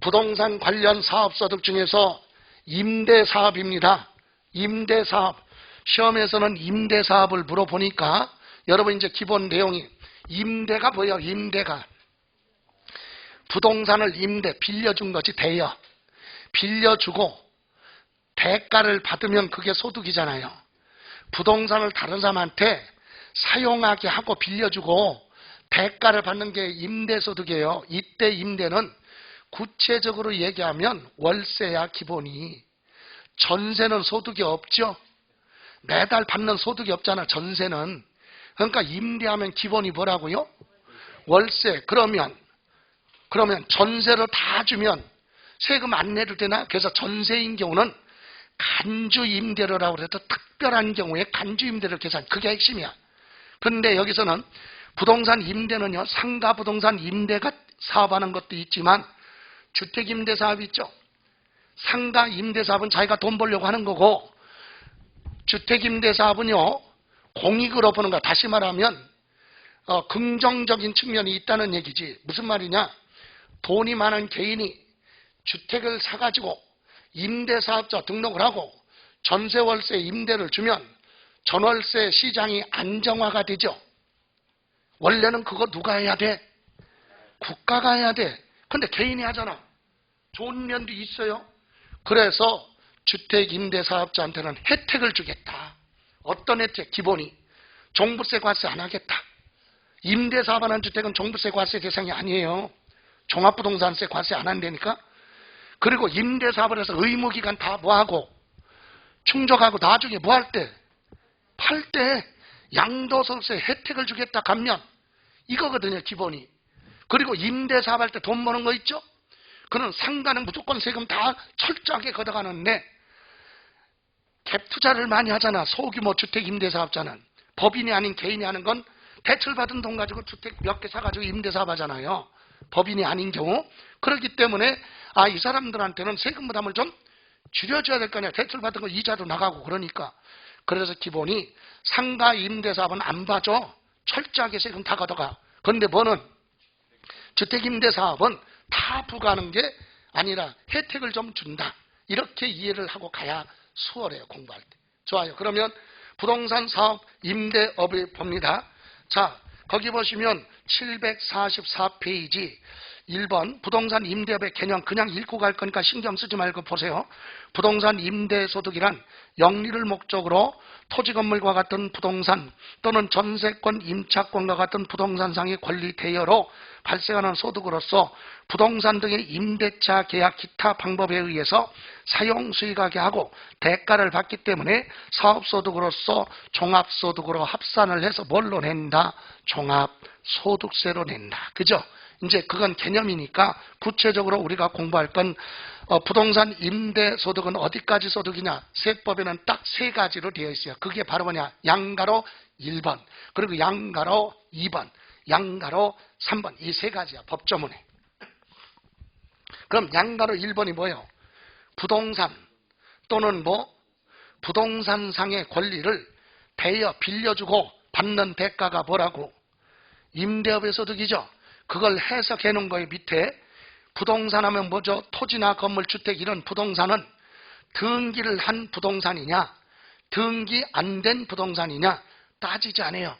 부동산 관련 사업소득 중에서 임대사업입니다. 임대사업. 시험에서는 임대사업을 물어보니까 여러분 이제 기본 내용이 임대가 뭐예요? 임대가 부동산을 빌려준 거지. 대여. 빌려주고 대가를 받으면 그게 소득이잖아요. 부동산을 다른 사람한테 사용하게 하고 빌려주고 대가를 받는 게 임대소득이에요. 이때 임대는 구체적으로 얘기하면 월세야 기본이. 전세는 소득이 없죠. 매달 받는 소득이 없잖아, 전세는. 그러니까 임대하면 기본이 뭐라고요? 월세. 그러면 전세로 다 주면 세금 안 내도 되나? 그래서 전세인 경우는 간주 임대료라고 해서 특별한 경우에 간주 임대료 계산, 그게 핵심이야. 그런데 여기서는 부동산 임대는요, 상가 부동산 임대가 사업하는 것도 있지만 주택 임대 사업이 있죠. 상가 임대 사업은 자기가 돈 벌려고 하는 거고, 주택 임대 사업은요, 공익으로 보는 거야. 다시 말하면 긍정적인 측면이 있다는 얘기지. 무슨 말이냐? 돈이 많은 개인이 주택을 사가지고 임대사업자 등록을 하고 전세월세 임대를 주면 전월세 시장이 안정화가 되죠. 원래는 그거 누가 해야 돼? 국가가 해야 돼. 근데 개인이 하잖아. 좋은 면도 있어요. 그래서 주택 임대사업자한테는 혜택을 주겠다. 어떤 혜택? 기본이 종부세 과세 안 하겠다. 임대사업하는 주택은 종부세 과세 대상이 아니에요. 종합부동산세 과세 안 한다니까. 그리고 임대사업을 해서 의무기간 다 뭐하고 충족하고 나중에 뭐 할 때? 팔 때 양도소득세 혜택을 주겠다. 감면. 이거거든요, 기본이. 그리고 임대사업할 때 돈 버는 거 있죠? 그는 상가는 무조건 세금 다 철저하게 걷어가는데 갭 투자를 많이 하잖아. 소규모 주택 임대사업자는. 법인이 아닌 개인이 하는 건 대출받은 돈 가지고 주택 몇 개 사가지고 임대사업 하잖아요. 법인이 아닌 경우. 그렇기 때문에 이 사람들한테는 세금 부담을 좀 줄여줘야 될 거 아니야. 대출받은 거 이자도 나가고 그러니까. 그래서 기본이 상가 임대사업은 안 봐줘. 철저하게 세금 다 걷어가. 그런데 뭐는 주택 임대사업은 다 부과하는 게 아니라 혜택을 좀 준다. 이렇게 이해를 하고 가야 수월해요, 공부할 때. 좋아요. 그러면 부동산 사업 임대업을 봅니다. 자, 거기 보시면 744페이지 1번 부동산 임대업의 개념 그냥 읽고 갈 거니까 신경 쓰지 말고 보세요. 부동산 임대소득이란 영리를 목적으로 토지 건물과 같은 부동산 또는 전세권, 임차권과 같은 부동산상의 권리 대여로 발생하는 소득으로서 부동산 등의 임대차 계약 기타 방법에 의해서 사용 수익하게 하고 대가를 받기 때문에 사업소득으로서 종합소득으로 합산을 해서 뭘로 낸다? 종합소득세로 낸다. 그죠? 이제 그건 개념이니까 구체적으로 우리가 공부할 건 부동산 임대소득은 어디까지 소득이냐? 세법에는 딱 세 가지로 되어 있어요. 그게 바로 뭐냐? 양가로 1번, 그리고 양가로 2번, 양가로 3번. 이 세 가지야, 법조문에. 그럼 양가로 1번이 뭐예요? 부동산 또는 부동산상의 권리를 대여, 빌려주고 받는 대가가 뭐라고? 임대업의 소득이죠. 그걸 해석해 놓은 거에 밑에 부동산 하면 뭐죠? 토지나 건물, 주택 이런 부동산은 등기를 한 부동산이냐 등기 안 된 부동산이냐 따지지 않아요.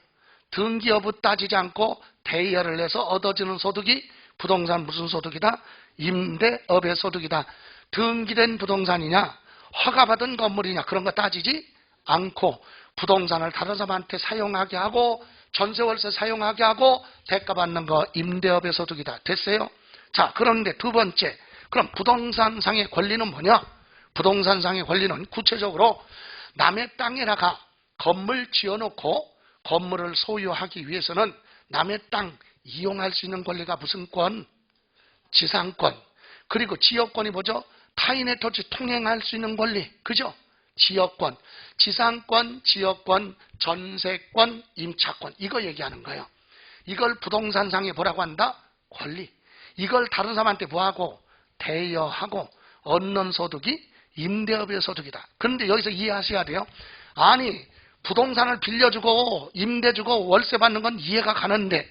등기 여부 따지지 않고 대여를 해서 얻어지는 소득이 부동산 무슨 소득이다? 임대업의 소득이다. 등기된 부동산이냐 허가받은 건물이냐 그런 거 따지지 않고 부동산을 다른 사람한테 사용하게 하고 전세월세 사용하게 하고 대가 받는 거 임대업의 소득이다. 됐어요? 자, 그런데 두 번째, 그럼 부동산상의 권리는 뭐냐? 부동산상의 권리는 구체적으로 남의 땅에다가 건물 지어놓고 건물을 소유하기 위해서는 남의 땅 이용할 수 있는 권리가 무슨 권? 지상권. 그리고 지역권이 뭐죠? 타인의 토지 통행할 수 있는 권리. 그죠? 지역권, 지상권, 지역권, 전세권, 임차권 이거 얘기하는 거예요. 이걸 부동산상에 뭐라고 한다? 권리. 이걸 다른 사람한테 뭐하고? 대여하고 얻는 소득이 임대업의 소득이다. 그런데 여기서 이해하셔야 돼요. 아니 부동산을 빌려주고 임대주고 월세 받는 건 이해가 가는데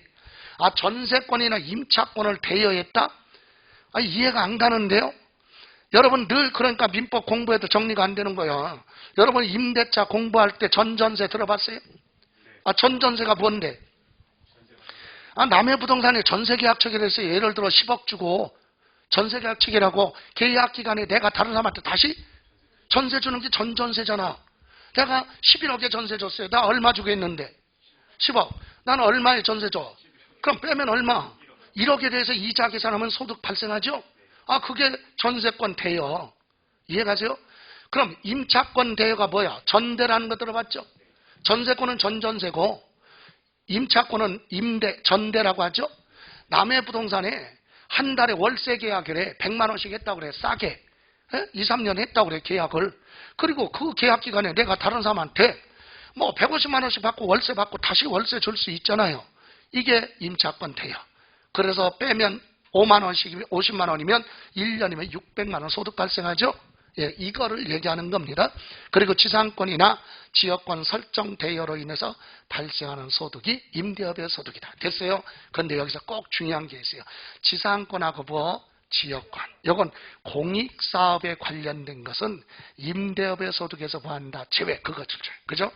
전세권이나 임차권을 대여했다? 이해가 안 가는데요. 여러분 늘 그러니까 민법 공부해도 정리가 안 되는 거예요. 여러분 임대차 공부할 때 전전세 들어봤어요? 전전세가 뭔데? 남의 부동산에 전세계약 체결을 했어요. 예를 들어 10억 주고 전세계약 체결하고 계약 기간에 내가 다른 사람한테 다시 전세 주는 게 전전세잖아. 내가 11억에 전세 줬어요. 나 얼마 주겠는데? 10억. 나는 얼마의 전세 줘? 그럼 빼면 얼마? 1억에 대해서 이자 계산하면 소득 발생하죠? 그게 전세권 대여. 이해가세요? 그럼 임차권 대여가 뭐야? 전대라는 거 들어봤죠? 전세권은 전전세고 임차권은 전대라고 하죠? 남의 부동산에 한 달에 월세 계약을 해. 100만 원씩 했다고 그래. 싸게. 2, 3년 했다고 그래. 계약을. 그리고 그 계약 기간에 내가 다른 사람한테 150만 원씩 받고 월세 받고 다시 월세 줄 수 있잖아요. 이게 임차권 대여. 그래서 빼면 5만 원씩 50만 원이면 1년이면 600만 원 소득 발생하죠. 이거를 얘기하는 겁니다. 그리고 지상권이나 지역권 설정 대여로 인해서 발생하는 소득이 임대업의 소득이다. 됐어요? 그런데 여기서 꼭 중요한 게 있어요. 지상권하고 지역권. 이건 공익사업에 관련된 것은 임대업의 소득에서 보한다. 제외. 그거죠. 그죠?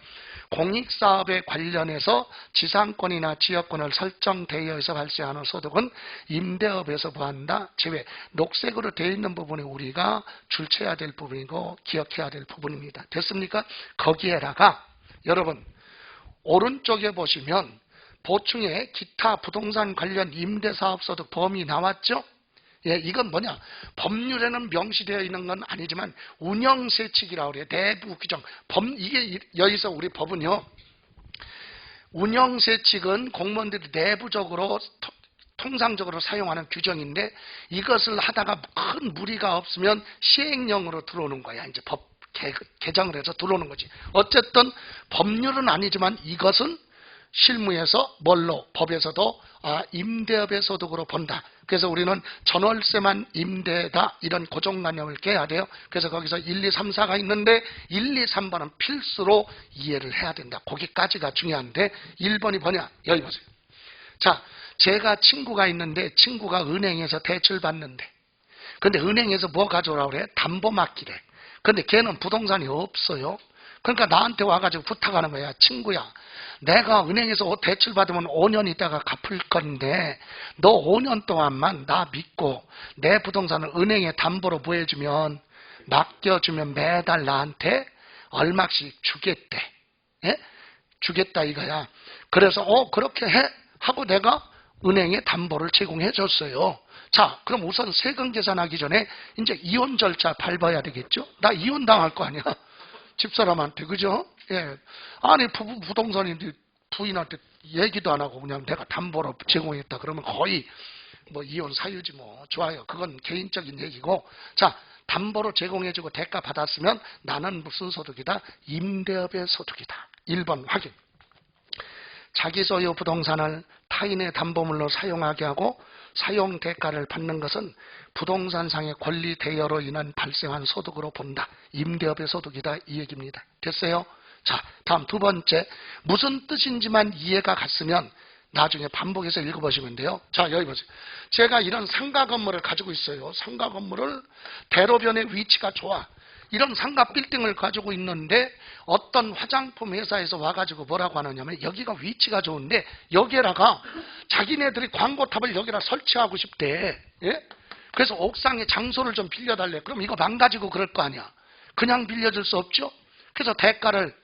공익사업에 관련해서 지상권이나 지역권을 설정 대여해서 발생하는 소득은 임대업에서 보한다. 제외. 녹색으로 되어 있는 부분이 우리가 줄쳐야 될 부분이고 기억해야 될 부분입니다. 됐습니까? 거기에다가 여러분 오른쪽에 보시면 보충에 기타 부동산 관련 임대사업소득 범위 나왔죠? 이건 뭐냐? 법률에는 명시되어 있는 건 아니지만 운영세칙이라고 그래요. 내부 규정. 이게 여기서 우리 법은요. 운영세칙은 공무원들이 내부적으로 통상적으로 사용하는 규정인데 이것을 하다가 큰 무리가 없으면 시행령으로 들어오는 거야. 이제 법 개정을 해서 들어오는 거지. 어쨌든 법률은 아니지만 이것은 실무에서 법에서도 임대업의 소득으로 본다. 그래서 우리는 전월세만 임대다 이런 고정관념을 깨야 돼요. 그래서 거기서 1, 2, 3, 4가 있는데 1, 2, 3번은 필수로 이해를 해야 된다. 거기까지가 중요한데 1번이 뭐냐? 여기 보세요. 자, 제가 친구가 있는데 친구가 은행에서 대출 받는데 근데 은행에서 뭐 가져오라고 그래? 담보 맡기래. 근데 걔는 부동산이 없어요. 그러니까 나한테 와가지고 부탁하는 거야. 친구야, 내가 은행에서 대출 받으면 5년 있다가 갚을 건데 너 5년 동안만 나 믿고 내 부동산을 은행에 담보로 보여주면 맡겨주면 매달 나한테 얼마씩 주겠대. 주겠다 이거야. 그래서 그렇게 해 하고 내가 은행에 담보를 제공해 줬어요. 자, 그럼 우선 세금 계산하기 전에 이제 이혼 절차 밟아야 되겠죠? 나 이혼 당할 거 아니야? 집사람한테, 그죠? 아니, 부동산인데 부인한테 얘기도 안 하고 그냥 내가 담보로 제공했다. 그러면 거의 이혼 사유지 좋아요. 그건 개인적인 얘기고. 자, 담보로 제공해주고 대가 받았으면 나는 무슨 소득이다? 임대업의 소득이다. 1번 확인. 자기 소유 부동산을 타인의 담보물로 사용하게 하고 사용 대가를 받는 것은 부동산상의 권리 대여로 인한 발생한 소득으로 본다. 임대업의 소득이다. 이 얘기입니다. 됐어요? 자, 다음 두 번째. 무슨 뜻인지만 이해가 갔으면 나중에 반복해서 읽어보시면 돼요. 자, 여기 보세요. 제가 이런 상가 건물을 가지고 있어요. 상가 건물을 대로변의 위치가 좋아. 이런 상가 빌딩을 가지고 있는데 어떤 화장품 회사에서 와가지고 뭐라고 하느냐면 여기가 위치가 좋은데 여기에다가 자기네들이 광고탑을 여기다 설치하고 싶대. 그래서 옥상에 장소를 좀 빌려달래. 그럼 이거 망가지고 그럴 거 아니야. 그냥 빌려줄 수 없죠. 그래서 대가를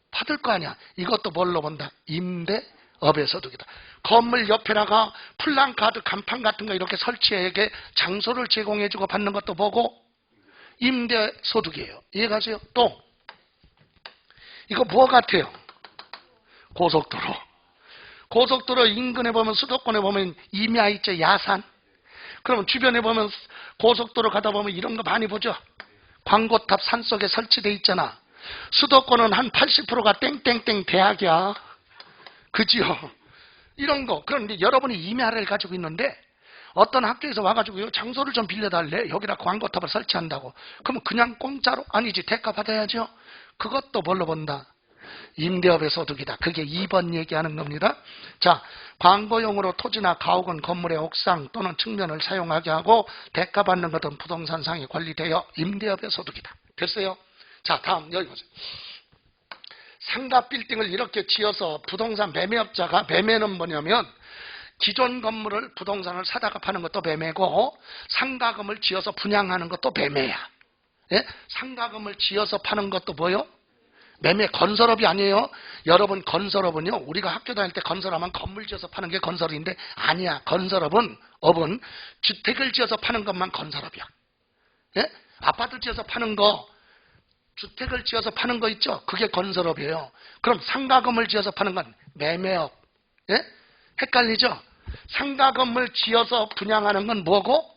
받을 거 아니야. 이것도 뭘로 본다? 임대업의 소득이다. 건물 옆에다가 플랜카드 간판 같은 거 이렇게 설치해게 장소를 제공해주고 받는 것도 보고 임대 소득이에요. 이해가세요? 또 이거 뭐 같아요? 고속도로. 고속도로 인근에 보면 수도권에 보면 임야 있죠. 야산. 그러면 주변에 보면 고속도로 가다 보면 이런 거 많이 보죠. 광고탑 산속에 설치돼 있잖아. 수도권은 한 80%가 땡땡땡 대학이야. 그지요? 이런 거. 그런데 여러분이 임야를 가지고 있는데 어떤 학교에서 와가지고요, 장소를 좀 빌려달래. 여기다 광고탑을 설치한다고. 그러면 그냥 공짜로? 아니지. 대가 받아야죠. 그것도 뭘로 본다? 임대업의 소득이다. 그게 2번 얘기하는 겁니다. 자, 광고용으로 토지나 가옥은 건물의 옥상 또는 측면을 사용하게 하고 대가 받는 것은 부동산상의 관리되어 임대업의 소득이다. 됐어요? 자, 다음 여기 보세요. 상가 빌딩을 이렇게 지어서 부동산 매매업자가, 매매는 뭐냐면 기존 건물을 부동산을 사다가 파는 것도 매매고 상가금을 지어서 분양하는 것도 매매야. 상가금을 지어서 파는 것도 뭐요? 매매 건설업이 아니에요. 여러분 건설업은요, 우리가 학교 다닐 때 건설하면 건물 지어서 파는 게 건설인데 아니야. 건설업은 주택을 지어서 파는 것만 건설업이야. 예? 아파트 지어서 파는 거, 주택을 지어서 파는 거 있죠? 그게 건설업이에요. 그럼 상가 건물 지어서 파는 건 매매업. 예? 헷갈리죠? 상가 건물 지어서 분양하는 건 뭐고?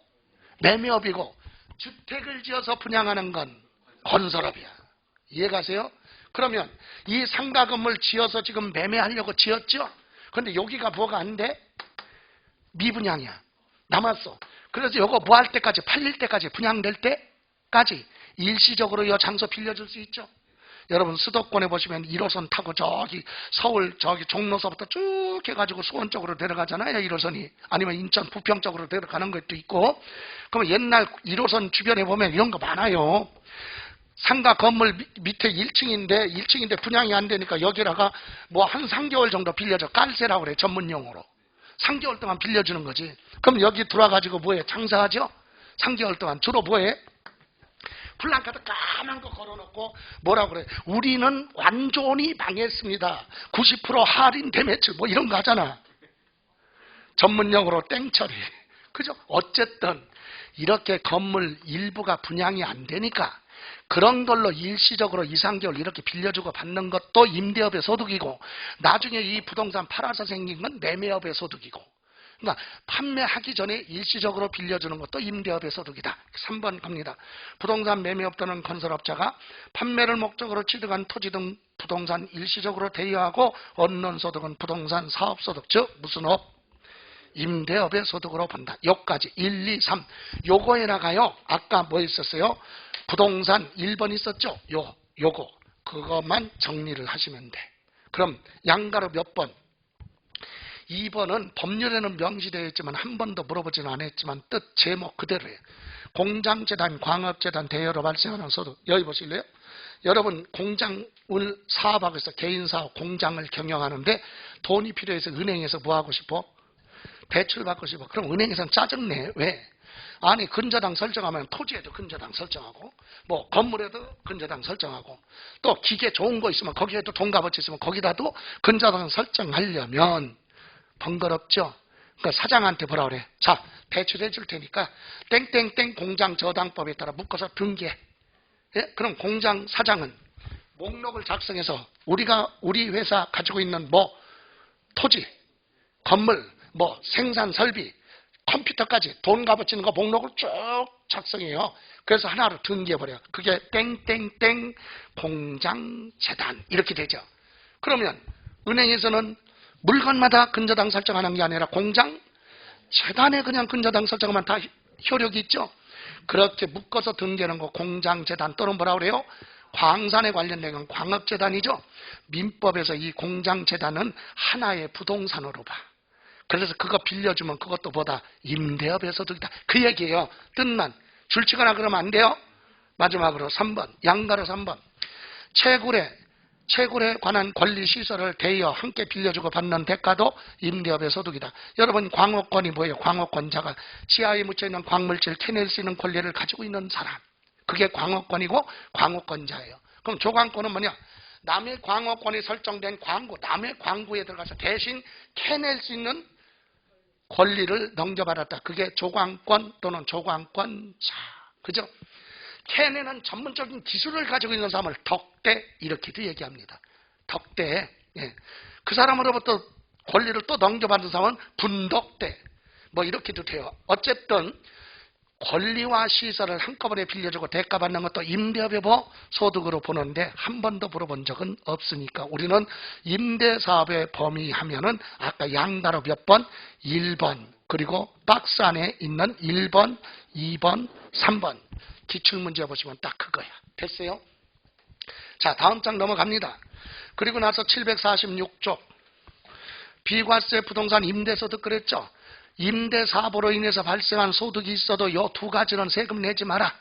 매매업이고, 주택을 지어서 분양하는 건 건설업이야. 이해가세요? 그러면 이 상가 건물 지어서 지금 매매하려고 지었죠? 근데 여기가 뭐가 안 돼? 미분양이야. 남았어. 그래서 요거 뭐 할 때까지, 팔릴 때까지, 분양될 때까지 일시적으로 이 장소 빌려줄 수 있죠? 여러분 수도권에 보시면 1호선 타고 저기 서울 저기 종로서부터 쭉 해가지고 수원 쪽으로 내려가잖아요. 1호선이. 아니면 인천 부평 쪽으로 내려가는 것도 있고. 그러면 옛날 1호선 주변에 보면 이런 거 많아요. 상가 건물 밑에 1층인데 분양이 안 되니까 여기다가 뭐 한 3개월 정도 빌려줘. 깔세라고 그래. 전문용어로. 3개월 동안 빌려주는 거지. 그럼 여기 들어와가지고 뭐해? 장사하죠? 3개월 동안 주로 뭐해? 플랜카드 까만 거 걸어놓고 뭐라고 그래? 우리는 완전히 망했습니다. 90% 할인 대매출 뭐 이런 거 하잖아. 전문용어로 땡처리. 그죠? 어쨌든 이렇게 건물 일부가 분양이 안 되니까 그런 걸로 일시적으로 2, 3개월 이렇게 빌려주고 받는 것도 임대업의 소득이고, 나중에 이 부동산 팔아서 생긴 건 매매업의 소득이고, 그러니까 판매하기 전에 일시적으로 빌려주는 것도 임대업의 소득이다. 3번 갑니다. 부동산 매매업 또는 건설업자가 판매를 목적으로 취득한 토지 등 부동산 일시적으로 대여하고 얻는 소득은 부동산 사업소득, 즉 무슨 업? 임대업의 소득으로 본다. 요까지 1, 2, 3. 요거에다가요, 아까 뭐 있었어요? 부동산 1번 있었죠? 요거. 그것만 정리를 하시면 돼. 그럼 양가로 몇 번? 2번은 법률에는 명시되어 있지만 한 번도 물어보지는 않았지만 뜻 제목 그대로예요. 공장재단, 광업재단 대여로 발생하는 소득. 여기 보실래요? 여러분 공장을 사업하고 있어. 개인사업 공장을 경영하는데 돈이 필요해서 은행에서 뭐 하고 싶어? 대출 받고 싶어. 그럼 은행에서는 짜증내. 왜? 아니 근저당 설정하면 토지에도 근저당 설정하고 뭐 건물에도 근저당 설정하고 또 기계 좋은 거 있으면 거기에도 돈 값어치 있으면 거기다도 근저당 설정하려면 번거롭죠. 그러니까 사장한테 뭐라 그래? 자, 대출해 줄 테니까 땡땡땡 공장 저당법에 따라 묶어서 등기해. 예? 그럼 공장 사장은 목록을 작성해서 우리 회사 가지고 있는 뭐 토지, 건물, 뭐 생산 설비, 컴퓨터까지 돈 값어치는 거 목록을 쭉 작성해요. 그래서 하나로 등기해버려요. 그게 땡땡땡 공장재단 이렇게 되죠. 그러면 은행에서는 물건마다 근저당 설정하는 게 아니라 공장재단에 그냥 근저당 설정하면 다 효력이 있죠. 그렇게 묶어서 등기하는 거 공장재단 또는 뭐라 그래요? 광산에 관련된 건 광업재단이죠. 민법에서 이 공장재단은 하나의 부동산으로 봐. 그래서 그거 빌려주면 그것도 보다 임대업의 소득이다. 그 얘기예요. 뜻만. 줄치거나 그러면 안 돼요. 마지막으로 3번. 양가로 3번. 채굴에 관한 권리시설을 대여 함께 빌려주고 받는 대가도 임대업의 소득이다. 여러분 광업권이 뭐예요? 광업권자가 지하에 묻혀있는 광물질 캐낼 수 있는 권리를 가지고 있는 사람. 그게 광업권이고 광업권자예요. 그럼 조광권은 뭐냐? 남의 광업권이 설정된 광구, 남의 광구에 들어가서 대신 캐낼 수 있는 권리를 넘겨받았다. 그게 조광권 또는 조광권자. 그죠? 캐내는 전문적인 기술을 가지고 있는 사람을 덕대 이렇게도 얘기합니다. 덕대. 예. 그 사람으로부터 권리를 또 넘겨받은 사람은 분덕대. 뭐 이렇게도 돼요. 어쨌든 권리와 시설을 한꺼번에 빌려주고 대가받는 것도 임대업의 소득으로 보는데 한 번도 물어본 적은 없으니까 우리는 임대사업의 범위 하면은 아까 양가로 몇 번? 1번. 그리고 박스 안에 있는 1번, 2번, 3번. 기출문제 보시면 딱 그거야. 됐어요? 자, 다음 장 넘어갑니다. 그리고 나서 746쪽. 비과세 부동산 임대소득 그랬죠? 임대사업으로 인해서 발생한 소득이 있어도 이 두 가지는 세금 내지 마라.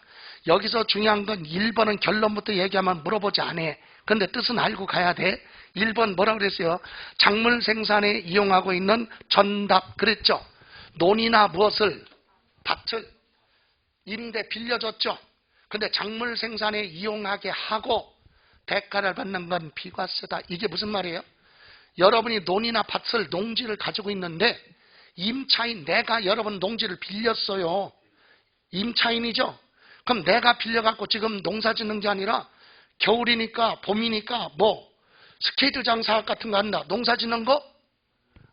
여기서 중요한 건 1번은 결론부터 얘기하면 물어보지 않아. 그런데 뜻은 알고 가야 돼. 1번 뭐라고 그랬어요? 작물 생산에 이용하고 있는 전답 그랬죠? 논이나 무엇을? 밭을 임대 빌려줬죠? 근데 작물 생산에 이용하게 하고 대가를 받는 건 비과세다. 이게 무슨 말이에요? 여러분이 논이나 밭을 농지를 가지고 있는데 임차인 내가 여러분 농지를 빌렸어요. 임차인이죠. 그럼 내가 빌려갖고 지금 농사 짓는 게 아니라 겨울이니까 봄이니까 뭐 스케이트 장사 같은 거 한다. 농사 짓는 거?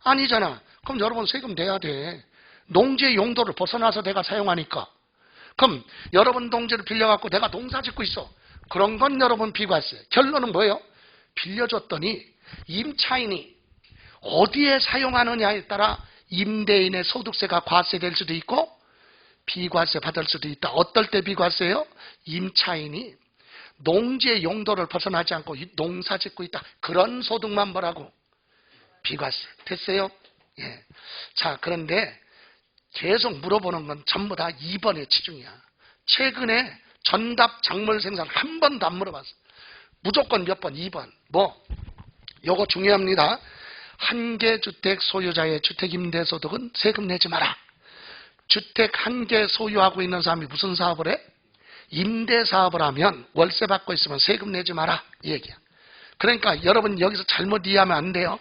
아니잖아. 그럼 여러분 세금 내야 돼. 농지의 용도를 벗어나서 내가 사용하니까. 그럼 여러분 농지를 빌려갖고 내가 농사 짓고 있어. 그런 건 여러분 비과세. 결론은 뭐예요? 빌려줬더니 임차인이 어디에 사용하느냐에 따라 임대인의 소득세가 과세될 수도 있고 비과세 받을 수도 있다. 어떨 때 비과세예요? 임차인이 농지의 용도를 벗어나지 않고 농사 짓고 있다. 그런 소득만 뭐라고? 비과세. 됐어요? 예. 자, 그런데 계속 물어보는 건 전부 다 2번의 치중이야. 최근에 전답 작물 생산 한 번도 안 물어봤어. 무조건 몇 번? 2번. 뭐? 요거 중요합니다. 한 개 주택 소유자의 주택임대소득은 세금 내지 마라. 주택 한 개 소유하고 있는 사람이 무슨 사업을 해? 임대사업을 하면 월세 받고 있으면 세금 내지 마라. 이 얘기야. 그러니까 여러분 여기서 잘못 이해하면 안 돼요.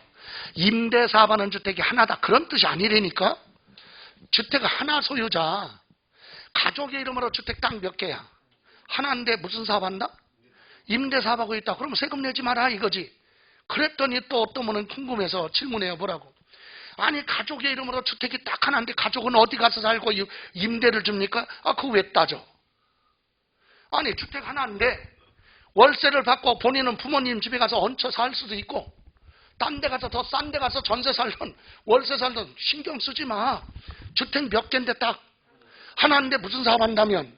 임대사업하는 주택이 하나다. 그런 뜻이 아니라니까. 주택을 하나 소유자. 가족의 이름으로 주택 딱 몇 개야? 하나인데 무슨 사업한다? 임대사업하고 있다. 그러면 세금 내지 마라 이거지. 그랬더니 또 어떤 분은 궁금해서 질문해요. 뭐라고? 아니 가족의 이름으로 주택이 딱 하나인데 가족은 어디 가서 살고 임대를 줍니까? 아 그거 왜 따져? 아니 주택 하나인데 월세를 받고 본인은 부모님 집에 가서 얹혀 살 수도 있고 딴 데 가서 더 싼 데 가서 전세 살던 월세 살던 신경 쓰지 마. 주택 몇 개인데 딱 하나인데 무슨 사업 한다면?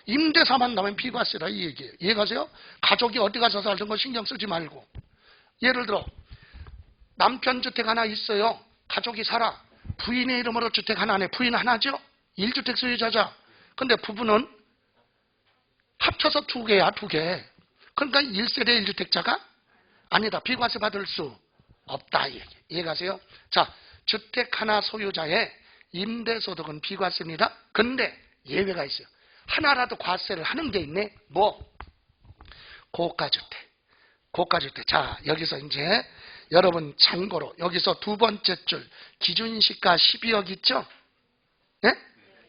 임대 사업 한다면 비과세다 이 얘기예요. 이해가세요? 가족이 어디 가서 살던 거 신경 쓰지 말고. 예를 들어 남편 주택 하나 있어요. 가족이 살아. 부인의 이름으로 주택 하나네. 부인 하나죠? 1주택 소유자자. 근데 부부는 합쳐서 2개야 2개. 그러니까 1세대 1주택자가 아니다. 비과세 받을 수 없다 이 얘기. 이해가세요? 자, 주택 하나 소유자의 임대소득은 비과세입니다. 근데 예외가 있어요. 하나라도 과세를 하는 게 있네. 뭐? 고가주택. 고가주택. 자, 여기서 이제 여러분 참고로 여기서 두 번째 줄 기준시가 12억 있죠? 네?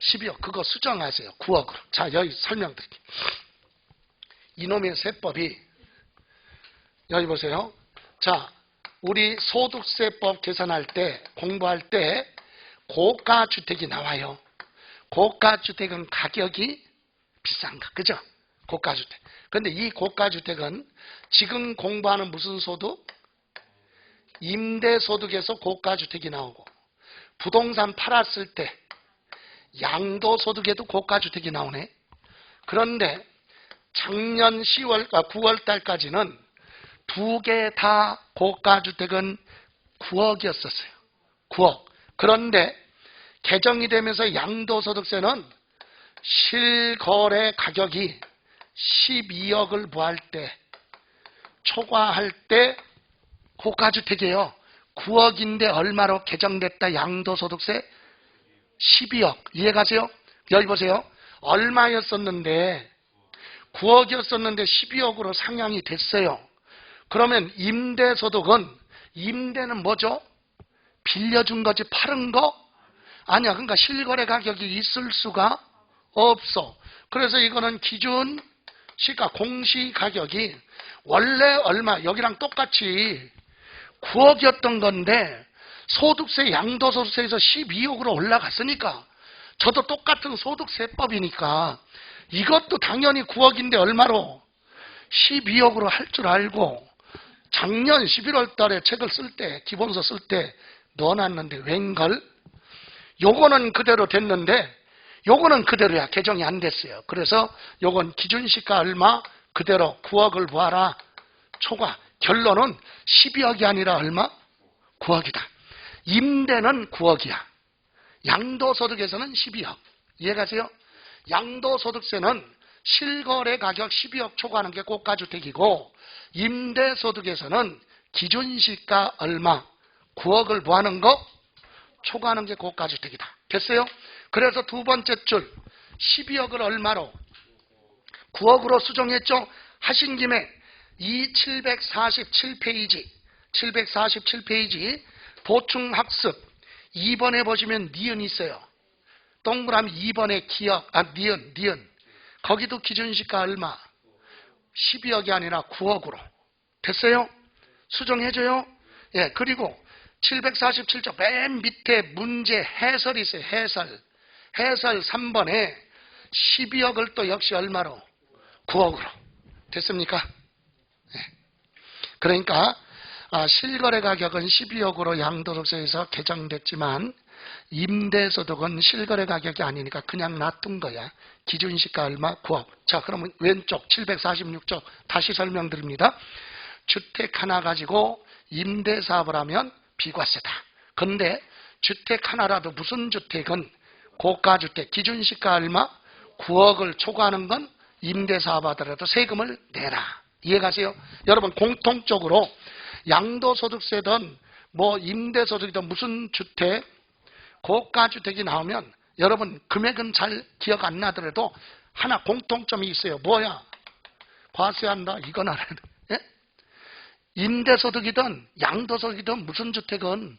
12억. 그거 수정하세요. 9억으로. 자, 여기 설명드릴게요. 이놈의 세법이 여기 보세요. 자, 우리 소득세법 계산할 때 공부할 때 고가주택이 나와요. 고가주택은 가격이 비싼가, 그죠? 고가주택. 근데 이 고가주택은 지금 공부하는 무슨 소득? 임대소득에서 고가주택이 나오고 부동산 팔았을 때 양도소득에도 고가주택이 나오네. 그런데 작년 9월 달까지는 두 개 다 고가주택은 9억이었었어요. 9억. 그런데 개정이 되면서 양도소득세는 실거래 가격이 12억을 부할 때, 초과할 때 고가주택이에요. 9억인데 얼마로 개정됐다 양도소득세? 12억. 이해가세요? 여기 보세요. 얼마였었는데 9억이었었는데 12억으로 상향이 됐어요. 그러면 임대소득은 임대는 뭐죠? 빌려준 거지 파는 거? 아니야. 그러니까 실거래 가격이 있을 수가 없어. 그래서 이거는 기준 시가 공시가격이 원래 얼마 여기랑 똑같이 9억이었던 건데 소득세 양도소득세에서 12억으로 올라갔으니까 저도 똑같은 소득세법이니까 이것도 당연히 9억인데 얼마로? 12억으로 할 줄 알고 작년 11월 달에 책을 쓸 때 기본서 쓸 때 넣어놨는데 웬걸? 요거는 그대로 됐는데 요거는 그대로야. 개정이 안 됐어요. 그래서 요건 기준시가 얼마? 그대로 9억을 부하라. 초과. 결론은 12억이 아니라 얼마? 9억이다. 임대는 9억이야. 양도소득에서는 12억. 이해가세요? 양도소득세는 실거래 가격 12억 초과하는 게 고가주택이고 임대소득에서는 기준시가 얼마? 9억을 부하는 거 초과하는 게 고가주택이다. 됐어요? 그래서 두 번째 줄 12억을 얼마로? 9억으로 수정했죠? 하신 김에 이 747페이지 보충학습 2번에 보시면 니은이 있어요. 동그라미 2번에 기억, 니은. 거기도 기준시가 얼마? 12억이 아니라 9억으로. 됐어요? 수정해줘요? 예, 그리고 747쪽 맨 밑에 문제 해설이 있어요. 해설 3번에 12억을 또 역시 얼마로? 9억으로. 됐습니까? 예. 그러니까 실거래 가격은 12억으로 양도소득세에서 개정됐지만 임대소득은 실거래 가격이 아니니까 그냥 놔둔 거야. 기준시가 얼마? 9억. 자, 그러면 왼쪽 746쪽 다시 설명드립니다. 주택 하나 가지고 임대사업을 하면 비과세다. 근데 주택 하나라도 무슨 주택은 고가주택 기준시가 얼마? 9억을 초과하는 건 임대사업 하더라도 세금을 내라. 이해가세요? 여러분 공통적으로 양도소득세든 뭐 임대소득이든 무슨 주택 고가주택이 나오면 여러분 금액은 잘 기억 안 나더라도 하나 공통점이 있어요. 뭐야? 과세한다. 이건 알아야 돼. 예? 임대소득이든 양도소득이든 무슨 주택은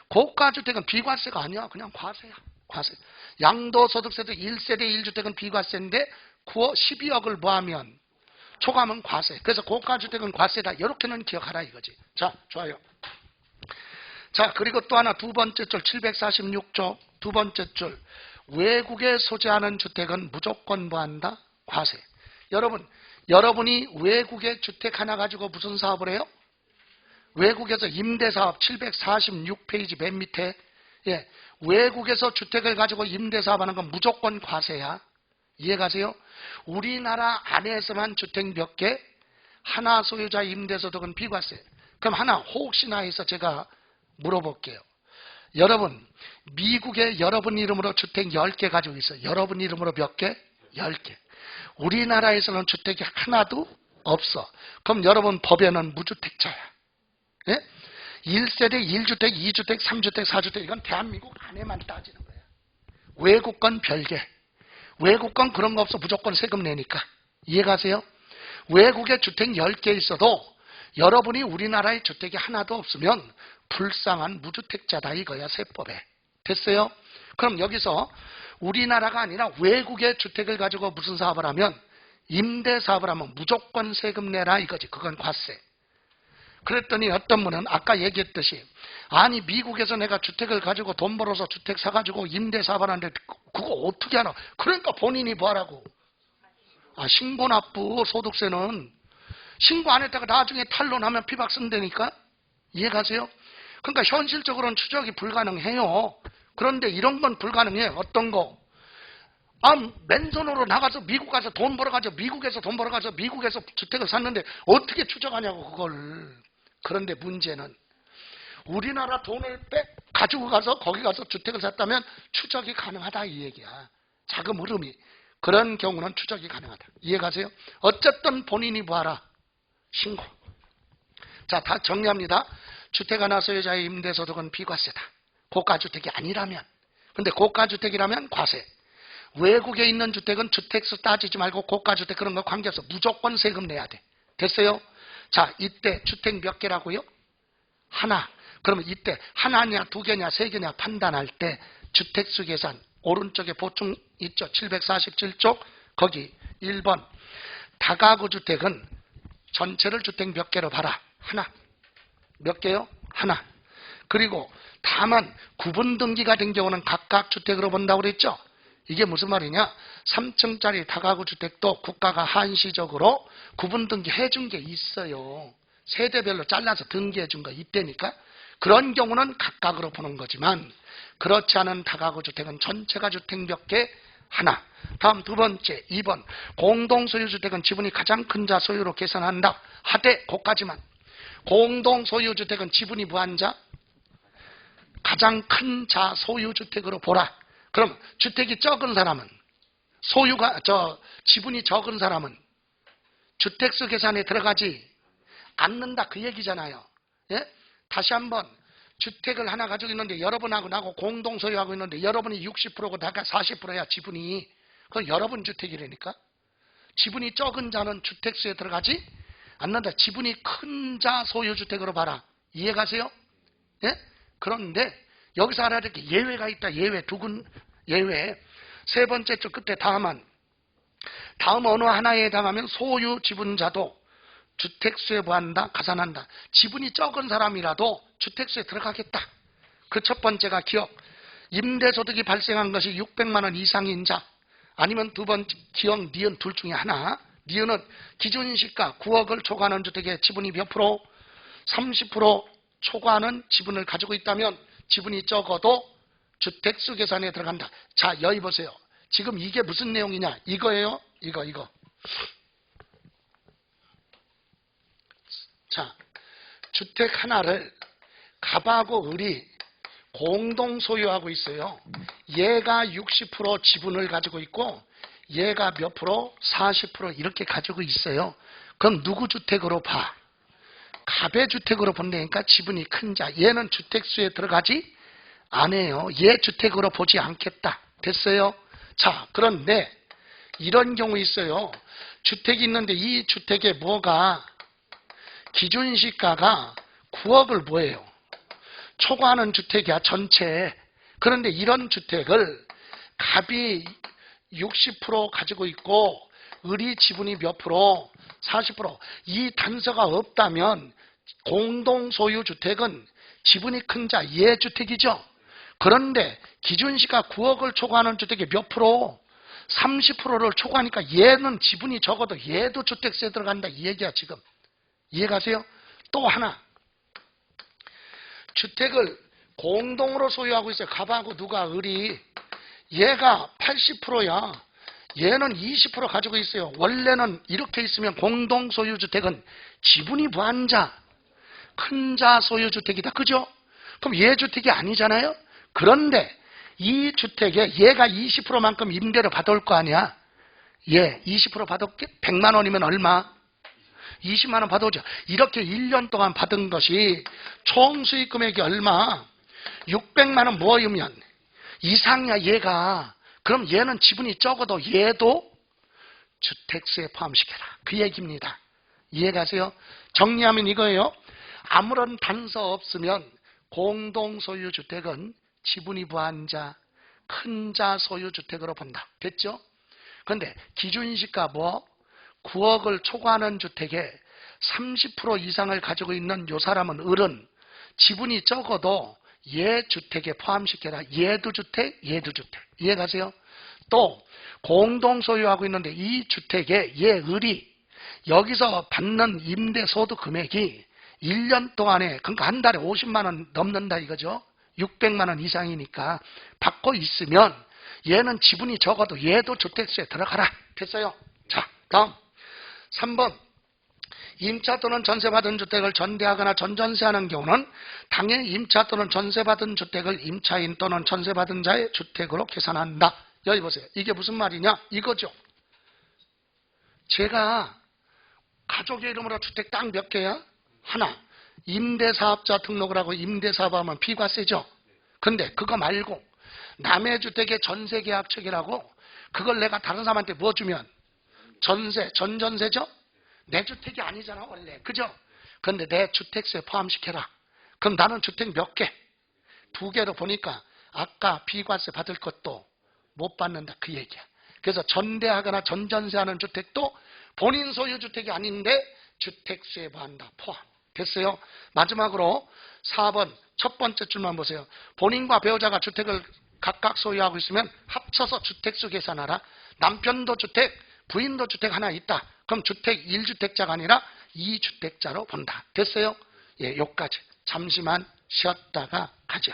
고가주택은 비과세가 아니야. 그냥 과세야. 과세. 양도소득세도 1세대 1주택은 비과세인데 12억을 뭐하면 초과하면 과세. 그래서 고가주택은 과세다. 이렇게는 기억하라 이거지. 자, 좋아요. 자, 그리고 또 하나 두 번째 줄 746조 두 번째 줄 외국에 소재하는 주택은 무조건 뭐한다? 과세. 여러분이 외국에 주택 하나 가지고 무슨 사업을 해요? 외국에서 임대사업 746페이지 맨 밑에 외국에서 주택을 가지고 임대사업하는 건 무조건 과세야. 이해가세요? 우리나라 안에서만 주택 몇 개? 하나 소유자 임대소득은 비과세. 그럼 하나 혹시나 해서 제가 물어볼게요. 여러분, 미국에 여러분 이름으로 주택 10개 가지고 있어요. 여러분 이름으로 몇 개? 10개. 우리나라에서는 주택이 하나도 없어. 그럼 여러분 법에는 무주택자야. 예? 1세대 1주택, 2주택, 3주택, 4주택 이건 대한민국 안에만 따지는 거야. 외국 건 별개. 외국 건 그런 거 없어. 무조건 세금 내니까. 이해가세요? 외국에 주택 10개 있어도 여러분이 우리나라에 주택이 하나도 없으면 불쌍한 무주택자다 이거야. 세법에. 됐어요? 그럼 여기서 우리나라가 아니라 외국의 주택을 가지고 무슨 사업을 하면 임대사업을 하면 무조건 세금 내라 이거지. 그건 과세. 그랬더니 어떤 분은 아까 얘기했듯이 아니 미국에서 내가 주택을 가지고 돈 벌어서 주택 사가지고 임대사업을 하는데 그거 어떻게 하나. 그러니까 본인이 뭐 하라고. 신고 납부 소득세는 신고 안 했다가 나중에 탄론하면 피박 쓴다니까. 이해가세요? 그러니까 현실적으로는 추적이 불가능해요. 그런데 이런 건 불가능해. 어떤 거? 맨손으로 나가서 미국 가서 돈 벌어가지고 미국에서 주택을 샀는데 어떻게 추적하냐고 그걸. 그런데 문제는 우리나라 돈을 가지고 가서 거기 가서 주택을 샀다면 추적이 가능하다 이 얘기야. 자금 흐름이. 그런 경우는 추적이 가능하다. 이해가세요? 어쨌든 본인이 뭐하라? 신고. 자, 다 정리합니다. 주택 하나 소유자의 임대소득은 비과세다. 고가주택이 아니라면. 근데 고가주택이라면 과세. 외국에 있는 주택은 주택수 따지지 말고 고가주택 그런 거 관계없어. 무조건 세금 내야 돼. 됐어요? 자, 이때 주택 몇 개라고요? 하나. 그러면 이때 하나냐, 두 개냐, 세 개냐 판단할 때 주택수 계산 오른쪽에 보충 있죠. 747쪽 거기 1번 다가구 주택은 전체를 주택 몇 개로 봐라. 하나. 몇 개요? 하나. 그리고 다만 구분 등기가 된 경우는 각각 주택으로 본다고 그랬죠. 이게 무슨 말이냐? 3층짜리 다가구 주택도 국가가 한시적으로 구분 등기 해준 게 있어요. 세대별로 잘라서 등기해 준 거 있다니까. 그런 경우는 각각으로 보는 거지만 그렇지 않은 다가구 주택은 전체가 주택 몇 개? 하나. 다음 두 번째 2번 공동소유주택은 지분이 가장 큰 자 소유로 계산한다. 하되 고까지만. 공동소유주택은 지분이 무한 자? 가장 큰 자 소유주택으로 보라. 그럼 주택이 적은 사람은 지분이 적은 사람은 주택수 계산에 들어가지 않는다 그 얘기잖아요. 예? 다시 한번 주택을 하나 가지고 있는데 여러분하고 나하고 공동 소유하고 있는데 여러분이 60%고 나가 40%야 지분이. 그건 여러분 주택이라니까. 지분이 적은 자는 주택수에 들어가지 안 난다. 지분이 큰 자 소유주택으로 봐라. 이해가세요? 예? 그런데 여기서 알아야 될 게 예외가 있다. 예외 예외. 세 번째 줄 끝에 다음 어느 하나에 해당하면 소유 지분자도 주택수에 부한다, 가산한다. 지분이 적은 사람이라도 주택수에 들어가겠다. 그 첫 번째가 기억. 임대소득이 발생한 것이 600만 원 이상인 자, 아니면 두 번째 기억, 니은 둘 중에 하나. 니은은 기준시가 9억을 초과하는 주택의 지분이 몇 프로? 30% 초과하는 지분을 가지고 있다면 지분이 적어도 주택수 계산에 들어간다. 자, 여기 보세요. 지금 이게 무슨 내용이냐? 이거예요. 이거. 자, 주택 하나를 갑하고 을이 공동 소유하고 있어요. 얘가 60% 지분을 가지고 있고 얘가 몇 프로? 40% 이렇게 가지고 있어요. 그럼 누구 주택으로 봐? 갑의 주택으로 본다니까 지분이 큰 자. 얘는 주택수에 들어가지 않아요. 얘 주택으로 보지 않겠다. 됐어요? 자, 그런데 이런 경우 있어요. 주택이 있는데 이 주택에 뭐가 기준시가가 9억을 뭐예요? 초과하는 주택이야, 전체. 그런데 이런 주택을 갑이 60% 가지고 있고 을이 지분이 몇 프로? 40%. 이 단서가 없다면 공동소유주택은 지분이 큰 자, 얘 주택이죠. 그런데 기준시가 9억을 초과하는 주택이 몇 프로? 30%를 초과하니까 얘는 지분이 적어도 얘도 주택세에 들어간다, 이 얘기야 지금. 이해가세요? 또 하나. 주택을 공동으로 소유하고 있어요. 갑하고 누가? 을이. 얘가 80%야. 얘는 20% 가지고 있어요. 원래는 이렇게 있으면 공동소유주택은 지분이 무한자, 큰 자 소유주택이다. 그죠? 그럼 얘 주택이 아니잖아요? 그런데 이 주택에 얘가 20%만큼 임대를 받아올 거 아니야? 얘 20% 받았게? 100만 원이면 얼마? 20만 원 받아오죠. 이렇게 1년 동안 받은 것이 총 수익 금액이 얼마? 600만 원 모으면 이상이야 얘가. 그럼 얘는 지분이 적어도 얘도 주택수에 포함시켜라. 그 얘기입니다. 이해가세요? 정리하면 이거예요. 아무런 단서 없으면 공동소유주택은 지분이 부한자, 큰 자 소유주택으로 본다. 됐죠? 그런데 기준시가 9억을 초과하는 주택에 30% 이상을 가지고 있는 요 사람은 을은 지분이 적어도 얘 주택에 포함시켜라. 얘도 주택, 얘도 주택. 이해가세요? 또 공동 소유하고 있는데 이 주택에 얘 을이 여기서 받는 임대소득 금액이 1년 동안에, 그러니까 한 달에 50만 원 넘는다 이거죠. 600만 원 이상이니까 받고 있으면 얘는 지분이 적어도 얘도 주택수에 들어가라. 됐어요? 자, 다음 3번. 임차 또는 전세받은 주택을 전대하거나 전전세하는 경우는 당연히 임차 또는 전세받은 주택을 임차인 또는 전세받은 자의 주택으로 계산한다. 여기 보세요. 이게 무슨 말이냐? 이거죠. 제가 가족의 이름으로 주택 딱 몇 개야? 하나. 임대사업자 등록을 하고 임대사업하면 비과세죠. 근데 그거 말고 남의 주택의 전세계약책이라고, 그걸 내가 다른 사람한테 뭐 주면 전세, 전전세죠? 내 주택이 아니잖아 원래. 그죠? 근데 내 주택수에 포함시켜라. 그럼 나는 주택 몇 개? 2개로 보니까 아까 비과세 받을 것도 못 받는다 그 얘기야. 그래서 전대하거나 전전세하는 주택도 본인 소유 주택이 아닌데 주택수에 포함한다. 포함. 됐어요? 마지막으로 4번 첫 번째 줄만 보세요. 본인과 배우자가 주택을 각각 소유하고 있으면 합쳐서 주택수 계산하라. 남편도 주택, 부인도 주택 하나 있다. 그럼 주택 1주택자가 아니라 2주택자로 본다. 됐어요? 예, 여기까지. 잠시만 쉬었다가 가죠.